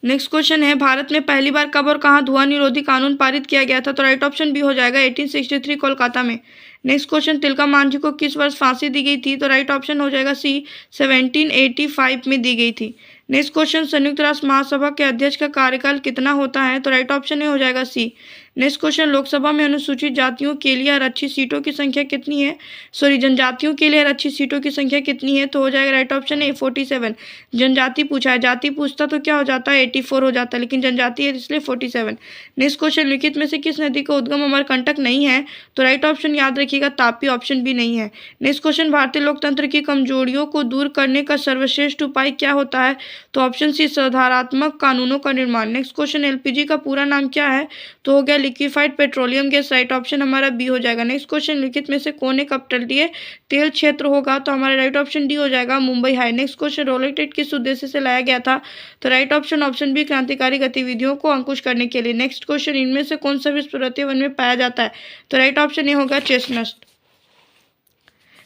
नेक्स्ट क्वेश्चन है भारत में पहली बार कब और कहां धुआं निरोधी कानून पारित किया गया था? तो राइट ऑप्शन बी हो जाएगा 1863 कोलकाता में। नेक्स्ट क्वेश्चन, तिलका मांझी को किस वर्ष फांसी दी गई थी? तो राइट ऑप्शन हो जाएगा सी, 1785 में दी गई थी। नेक्स्ट क्वेश्चन, संयुक्त राष्ट्र महासभा के अध्यक्ष का कार्यकाल कितना होता है? तो राइट ऑप्शन ए हो जाएगा सी। नेक्स्ट क्वेश्चन, लोकसभा में अनुसूचित जातियों के लिए आरक्षित सीटों की संख्या कितनी है? सॉरी, जनजातियों के लिए आरक्षित सीटों की संख्या कितनी है? तो हो जाएगा राइट ऑप्शन ए, 47। जनजाति पूछा है, जाति पूछता तो क्या हो जाता है? 84 हो जाता है, लेकिन जनजाति है इसलिए 47। नेक्स्ट क्वेश्चन, लिखित में से किस नदी का उद्गम अमरकंटक नहीं है? तो राइट ऑप्शन याद रखिएगा तापी, ऑप्शन बी नहीं है। नेक्स्ट क्वेश्चन, भारतीय लोकतंत्र की कमजोरियों को दूर करने का सर्वश्रेष्ठ उपाय क्या होता है? तो ऑप्शन सी, सुधारात्मक कानूनों का निर्माण। नेक्स्ट क्वेश्चन, एलपीजी का पूरा नाम क्या है? तो हो गया liquefied petroleum gas, right option हमारा बी हो जाएगा। नेक्स्ट क्वेश्चन, लिखित में से कौन एक अपतटीय तेल क्षेत्र होगा? तो हमारा राइट ऑप्शन डी हो जाएगा, Mumbai high. Next question, Rowlatt act किस उद्देश्य से लाया गया था? तो राइट ऑप्शन बी, क्रांतिकारी गतिविधियों को अंकुश करने के लिए। नेक्स्ट क्वेश्चन, इनमें से कौन सा विश्व पर्वतीय वन में पाया जाता है? तो राइट ऑप्शन ए होगा, चेस्टनट।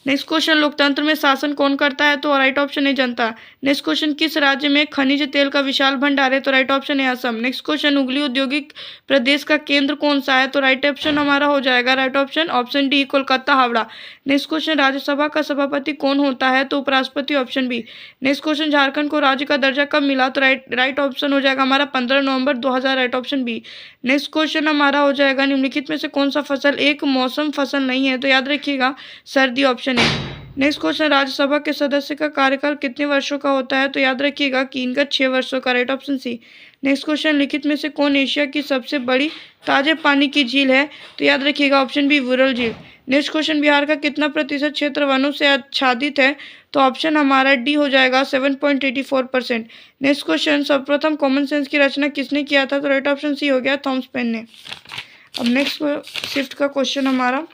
नेक्स्ट क्वेश्चन, लोकतंत्र में शासन कौन करता है? तो राइट ऑप्शन है जनता। नेक्स्ट क्वेश्चन, किस राज्य में खनिज तेल का विशाल भंडार है? तो राइट ऑप्शन है असम। नेक्स्ट क्वेश्चन, उगली औद्योगिक प्रदेश का केंद्र कौन सा है? तो राइट ऑप्शन हमारा हो जाएगा right option D, Kolkata, Howrah. Next question, Rajya Sabha का सभापति कौन होता है? तो उपराष्ट्रपति, option B. Next question, Jharkhand को राज्य का दर्जा कब मिला? तो राइट ऑप्शन हो जाएगा हमारा 15 नवंबर 2000, right option B. Next question हमारा हो जाएगा निम्नलिखित में से कौन सा फसल एक मौसम फसल नहीं है? तो याद रखिएगा सर्दी, option A. Next question, Rajya Sabha के सदस्य का कार्यकाल कितने वर्षों का होता है? तो याद रखिएगा कि इनका 6 वर्षों का, right option C. Next question, लिखित में से कौन एशिया की सबसे बड़ी ताजे पानी की झील है? तो याद रखिएगा ऑप्शन बी, वुरल झील। नेक्स्ट क्वेश्चन, बिहार का कितना प्रतिशत क्षेत्र वनों से आच्छादित है? तो ऑप्शन हमारा डी हो जाएगा 7.84%। नेक्स्ट क्वेश्चन, सर्वप्रथम कॉमन सेंस की रचना किसने किया था? तो राइट ऑप्शन सी हो गया, थॉमस पेन ने। अब नेक्स्ट शिफ्ट का क्वेश्चन हमारा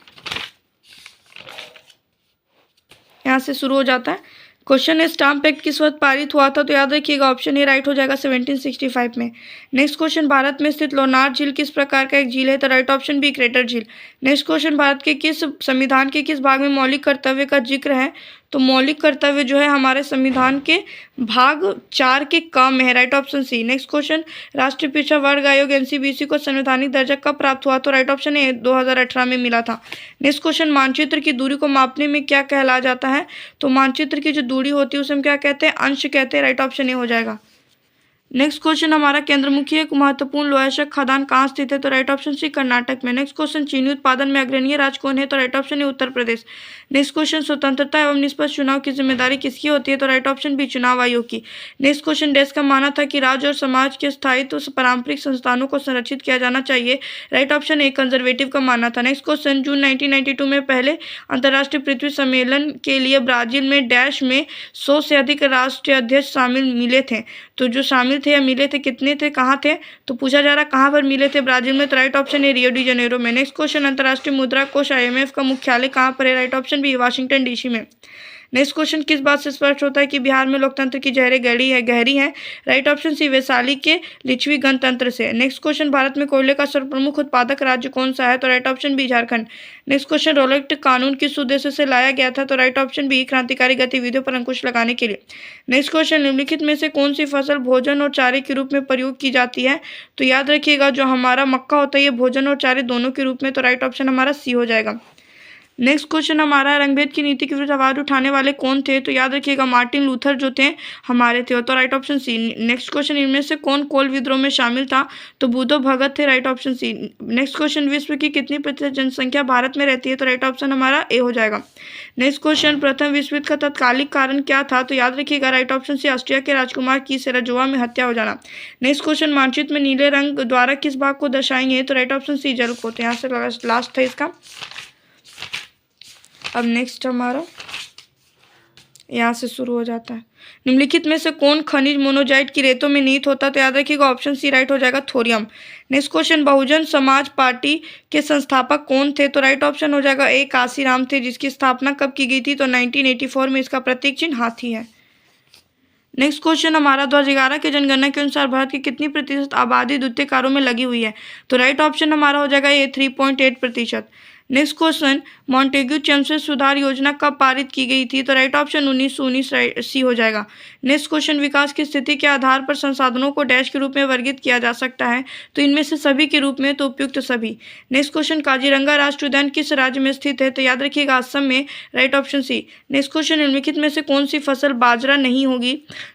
यहाँ से शुरू हो जाता है। क्वेश्चन है, स्टाम्प एक्ट किस वक्त पारित हुआ था? तो याद रखिएगा ऑप्शन ए राइट हो जाएगा 1765 में। नेक्स्ट क्वेश्चन, भारत में स्थित लोनार झील किस प्रकार का एक झील है? तो राइट ऑप्शन बी, क्रेटर झील। नेक्स्ट क्वेश्चन, भारत के किस संविधान के किस भाग में मौलिक कर्तव्य का जिक्र है? तो मौलिक कर्तव्य जो है हमारे संविधान के भाग 4 के क में है, right option C. Next question, राष्ट्रीय पिछड़ा वर्ग आयोग एनसीबीसी को संवैधानिक दर्जा कब प्राप्त हुआ? तो राइट ऑप्शन ए, 2018 में मिला था। नेक्स्ट क्वेश्चन, मानचित्र की दूरी को मापने में क्या कहला जाता है? तो मानचित्र की जो दूरी होती है उसे हम क्या कहते हैं? अंश कहते हैं, राइट ऑप्शन ए हो जाएगा। नेक्स्ट क्वेश्चन हमारा, केंद्रमुखी एक महत्वपूर्ण लोहाशक खदान कहाँ स्थित है? तो राइट ऑप्शन सी, कर्नाटक में। नेक्स्ट क्वेश्चन, चीनी उत्पादन में अग्रणीय राज्य कौन है? तो राइट ऑप्शन है उत्तर प्रदेश। नेक्स्ट क्वेश्चन, स्वतंत्रता एवं निष्पक्ष चुनाव की जिम्मेदारी किसकी होती है? तो राइट ऑप्शन बी, चुनाव आयोग की। नेक्स्ट क्वेश्चन, देश का मानना था कि राज्य और समाज के स्थायित्व पारंपरिक संस्थानों को संरक्षित किया जाना चाहिए, राइट ऑप्शन ए, कंजर्वेटिव का मानना था। नेक्स्ट क्वेश्चन, जून 1992 में पहले अंतर्राष्ट्रीय पृथ्वी सम्मेलन के लिए ब्राजील में डैश में 100 से अधिक राष्ट्रीय अध्यक्ष शामिल मिले थे। तो जो शामिल थे या मिले थे कितने थे, कहाँ थे, तो पूछा जा रहा कहाँ पर मिले थे, ब्राजील में। तो राइट ऑप्शन है रियो डी जेनेरो में। नेक्स्ट क्वेश्चन, अंतर्राष्ट्रीय मुद्रा कोष IMF का मुख्यालय कहाँ पर है, right option B Washington DC में। नेक्स्ट क्वेश्चन, किस बात से स्पष्ट होता है कि बिहार में लोकतंत्र की जहरें गहरी है, राइट ऑप्शन सी वैशाली के लिच्छवी गणतंत्र से। नेक्स्ट क्वेश्चन, भारत में कोयले का सर्वप्रमुख उत्पादक राज्य कौन सा है, तो right option B Jharkhand. Next question, Rowlatt कानून किस उद्देश्य से लाया गया था, तो राइट ऑप्शन बी क्रांतिकारी गतिविधियों पर अंकुश लगाने के लिए। नेक्स्ट क्वेश्चन, निम्नलिखित में से कौन सी फसल भोजन और चारे के रूप में प्रयोग की जाती है, तो याद रखिएगा जो हमारा मक्का होता है ये भोजन और चारे दोनों के रूप में, तो राइट ऑप्शन हमारा सी हो जाएगा। नेक्स्ट क्वेश्चन हमारा, रंगभेद की नीति के विरुद्ध आवाज उठाने वाले कौन थे, तो याद रखिएगा मार्टिन लूथर जो थे हमारे थे, तो right option C. Next question, इनमें से कौन कोल विद्रोह में शामिल था, तो बुद्धो भगत थे, right option C. Next question, विश्व की कितनी प्रतिशत जनसंख्या भारत में रहती है, तो राइट ऑप्शन हमारा ए हो जाएगा। नेक्स्ट क्वेश्चन, प्रथम विश्व युद्ध का तत्कालिक कारण क्या था, तो याद रखिएगा राइट ऑप्शन सी ऑस्ट्रिया के राजकुमार की सेराजोवा में हत्या हो जाना। नेक्स्ट क्वेश्चन, मानचित्र में नीले रंग द्वारा किस भाग को दर्शाएंगे, तो राइट ऑप्शन सी जल को। तो यहाँ से लास्ट था इसका। अब नेक्स्ट हमारा यहाँ से शुरू हो जाता है, निम्नलिखित में से कौन खनिज मोनोजाइट की रेतों में निहित होता, तो याद रखिएगा ऑप्शन सी राइट हो जाएगा thorium. Next question, Bahujan Samaj party के संस्थापक कौन थे, तो राइट ऑप्शन हो जाएगा ए काशीराम थे, जिसकी स्थापना कब की गई थी, तो 1984 में। इसका प्रतीक चिन्ह हाथी है। नेक्स्ट क्वेश्चन हमारा, 2011 के जनगणना के अनुसार भारत की कितनी प्रतिशत आबादी द्वितीय कार्यों में लगी हुई है, तो राइट ऑप्शन हमारा हो जाएगा ये 3.8%। नेक्स्ट क्वेश्चन, मॉन्टेग्यू चैम्सर सुधार योजना कब पारित की गई थी, तो राइट ऑप्शन 1919 सी हो जाएगा। नेक्स्ट क्वेश्चन, विकास की स्थिति के आधार पर संसाधनों को डैश के रूप में वर्गीकृत किया जा सकता है, तो इनमें से सभी के रूप में, तो उपयुक्त सभी। नेक्स्ट क्वेश्चन, काजीरंगा राष्ट्रीय उद्यान किस राज्य में स्थित है, तो याद रखिएगा असम में, right option C. Next question, निम्नलिखित में से कौन सी फसल बाजरा नहीं होगी,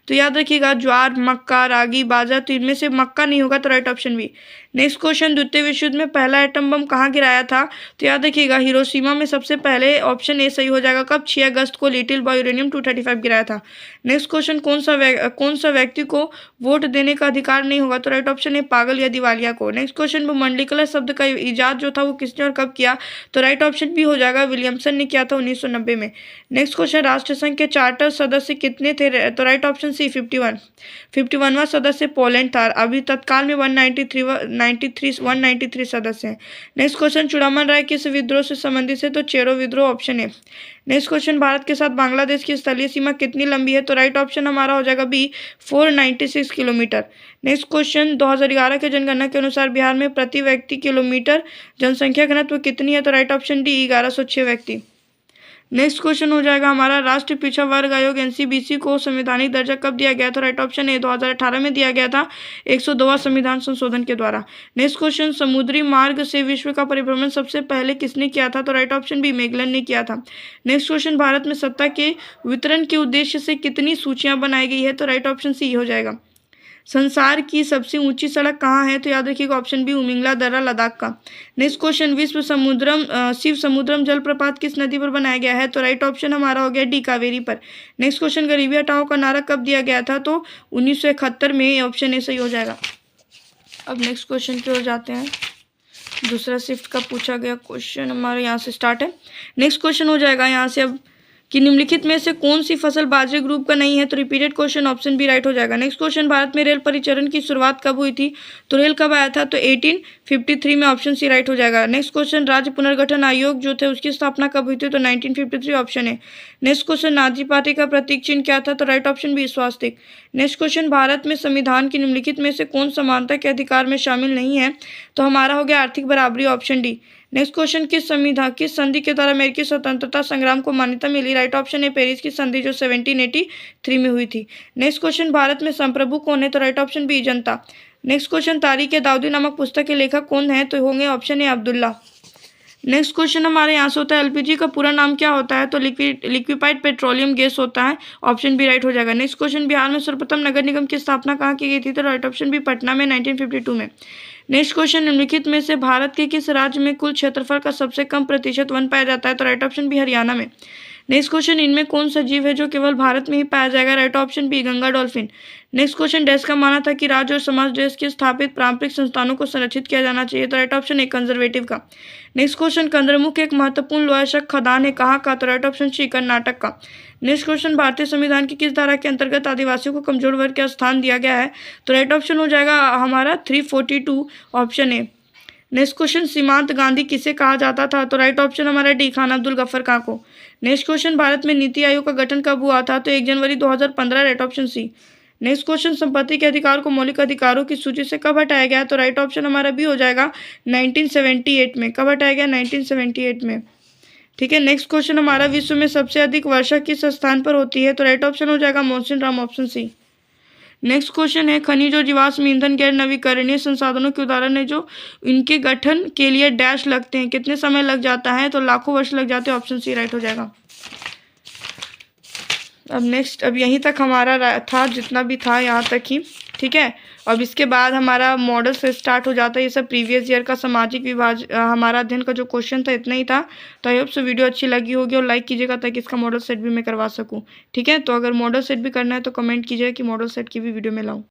तो याद रखिएगा ज्वार, मक्का, रागी, बाजरा, तो इनमें से मक्का नहीं होगा, तो right option B. Next question, द्वितीय विश्व युद्ध में पहला एटम बम कहाँ गिराया था, तो याद रखिएगा हिरोशिमा में सबसे पहले, ऑप्शन ए सही हो जाएगा। कब, 6 अगस्त को लिटिल बॉय यूरेनियम 235 गिराया था। नेक्स्ट क्वेश्चन, कौन सा व्यक्ति को वोट देने का अधिकार नहीं होगा, तो राइट ऑप्शन ए पागल या दिवालिया को। नेक्स्ट क्वेश्चन, भूमंडलीकरण शब्द का इजाद जो था वो किसने और कब किया, तो राइट ऑप्शन बी हो जाएगा विलियमसन ने किया था 1990 में। नेक्स्ट क्वेश्चन, राष्ट्रसंघ के चार्टर सदस्य कितने थे, तो राइट ऑप्शन सी 51वां सदस्य पोलैंड था। अभी तत्काल में 193 सदस्य हैं। नेक्स्ट क्वेश्चन, चूड़ामन राय किस विद्रोह से संबंधित है, तो चेरो विद्रोह, option A. Next question, Bharat के साथ बांग्लादेश की स्थलीय सीमा कितनी लंबी है, तो राइट ऑप्शन हमारा हो जाएगा बी 496 किलोमीटर। नेक्स्ट क्वेश्चन, 2011 के जनगणना के अनुसार बिहार में प्रति व्यक्ति किलोमीटर जनसंख्या घनत्व कितनी है, तो राइट ऑप्शन डी 1106 व्यक्ति। नेक्स्ट क्वेश्चन हो जाएगा हमारा, राष्ट्रीय पिछड़ा वर्ग आयोग NCBC को संवैधानिक दर्जा कब दिया गया था, राइट ऑप्शन ए 2018 में दिया गया था 102वां संविधान संशोधन के द्वारा। नेक्स्ट क्वेश्चन, समुद्री मार्ग से विश्व का परिभ्रमण सबसे पहले किसने किया था, तो राइट ऑप्शन बी मेगलन ने किया था। नेक्स्ट क्वेश्चन, भारत में सत्ता के वितरण के उद्देश्य से कितनी सूचियां बनाई गई है, तो राइट ऑप्शन सी हो जाएगा। संसार की सबसे ऊंची सड़क कहाँ है, तो याद रखिएगा ऑप्शन बी उमिंगला दर्रा लद्दाख का। नेक्स्ट क्वेश्चन, शिव समुद्रम जलप्रपात किस नदी पर बनाया गया है, तो राइट ऑप्शन हमारा हो गया डी कावेरी पर। नेक्स्ट क्वेश्चन, गरीबी हटाओ का नारा कब दिया गया था, तो 1971 में, ऑप्शन ए सही हो जाएगा। अब नेक्स्ट क्वेश्चन की ओर जाते हैं। दूसरा शिफ्ट का पूछा गया क्वेश्चन हमारे यहाँ से स्टार्ट है। नेक्स्ट क्वेश्चन हो जाएगा यहाँ से अब कि निम्नलिखित में से कौन सी फसल बाजरे ग्रुप का नहीं है, तो repeated question, option B right हो जाएगा। नेक्स्ट क्वेश्चन, भारत में रेल परिचालन की शुरुआत कब हुई थी, तो रेल कब आया था, तो 1853 में, ऑप्शन सी राइट हो जाएगा। नेक्स्ट क्वेश्चन, राज्य पुनर्गठन आयोग जो थे उसकी स्थापना कब हुई थी, तो 1953, option A. Next question, Nazi party का प्रतीक चिन्ह क्या था, तो राइट ऑप्शन बी स्वास्तिक। नेक्स्ट क्वेश्चन, भारत में संविधान की निम्नलिखित में से कौन समानता के अधिकार में शामिल नहीं है, तो हमारा हो गया आर्थिक बराबरी, ऑप्शन डी। नेक्स्ट क्वेश्चन, किस संधि के द्वारा अमेरिकी स्वतंत्रता संग्राम को मान्यता मिली, राइट ऑप्शन है पेरिस की संधि जो 1783 में हुई थी। नेक्स्ट क्वेश्चन, भारत में संप्रभु कौन है, तो राइट ऑप्शन बी जनता। नेक्स्ट क्वेश्चन, तारीख ए दाऊदी नामक पुस्तक के लेखक कौन है, तो होंगे option A Abdullah. Next question हमारे यहाँ से होता है एलपीजी का पूरा नाम क्या होता है, तो लिक्विफाइड पेट्रोलियम गैस होता है, ऑप्शन बी राइट हो जाएगा। नेक्स्ट क्वेश्चन, बिहार में सर्वप्रथम नगर निगम की स्थापना कहाँ की गई थी, तो राइट ऑप्शन बी पटना में 1952 में। नेक्स्ट क्वेश्चन, निम्नलिखित में से भारत के किस राज्य में कुल क्षेत्रफल का सबसे कम प्रतिशत वन पाया जाता है, तो राइट ऑप्शन बी हरियाणा में। नेक्स्ट क्वेश्चन, इनमें कौन सा जीव है जो केवल भारत में ही पाया जाएगा? Right option B, Ganga dolphin. Next question, dash का माना था कि राज्य और समाज डैश के स्थापित पारंपरिक संस्थानों को संरक्षित किया जाना चाहिए? तो राइट ऑप्शन ए, कंजर्वेटिव का। नेक्स्ट क्वेश्चन, कंदरमुख एक महत्वपूर्ण लोहा शक खदान है, कहाँ का? तो राइट ऑप्शन सी, कर्नाटक का। नेक्स्ट क्वेश्चन, भारतीय संविधान की किस धारा के अंतर्गत आदिवासियों को कमजोर वर्ग का स्थान दिया गया है? तो राइट ऑप्शन हो जाएगा हमारा 342, ऑप्शन ए। नेक्स्ट क्वेश्चन, सीमांत गांधी किसे कहा जाता था? तो राइट ऑप्शन हमारा डी, खान अब्दुल गफ्फर खां को। नेक्स्ट क्वेश्चन, भारत में नीति आयोग का गठन कब हुआ था? तो 1 जनवरी 2015, right option C. Next question, संपत्ति के अधिकार को मौलिक अधिकारों की सूची से कब हटाया गया? तो राइट ऑप्शन हमारा बी हो जाएगा 1978 में। कब हटाया गया? 1978 में। ठीक है। नेक्स्ट क्वेश्चन हमारा, विश्व में सबसे अधिक वर्षा किस स्थान पर होती है? तो राइट ऑप्शन हो जाएगा Mawsynram, option C. Next question है, खनिज और जीवाश्म ईंधन गैर नवीकरणीय संसाधनों के उदाहरण है जो इनके गठन के लिए डैश लगते हैं, कितने समय लग जाता है? तो लाखों वर्ष लग जाते हैं, ऑप्शन सी राइट हो जाएगा। अब नेक्स्ट, अब यहीं तक हमारा था, जितना भी था यहाँ तक ही। ठीक है। अब इसके बाद हमारा मॉडल से स्टार्ट हो जाता है। ये सब प्रीवियस ईयर का सामाजिक हमारा अध्ययन का जो क्वेश्चन था, इतना ही था। तो आई होप सो वीडियो अच्छी लगी होगी और लाइक कीजिएगा ताकि इसका मॉडल सेट भी मैं करवा सकूँ। ठीक है। तो अगर मॉडल सेट भी करना है तो कमेंट कीजिएगा कि मॉडल सेट की भी वीडियो में लाऊँ।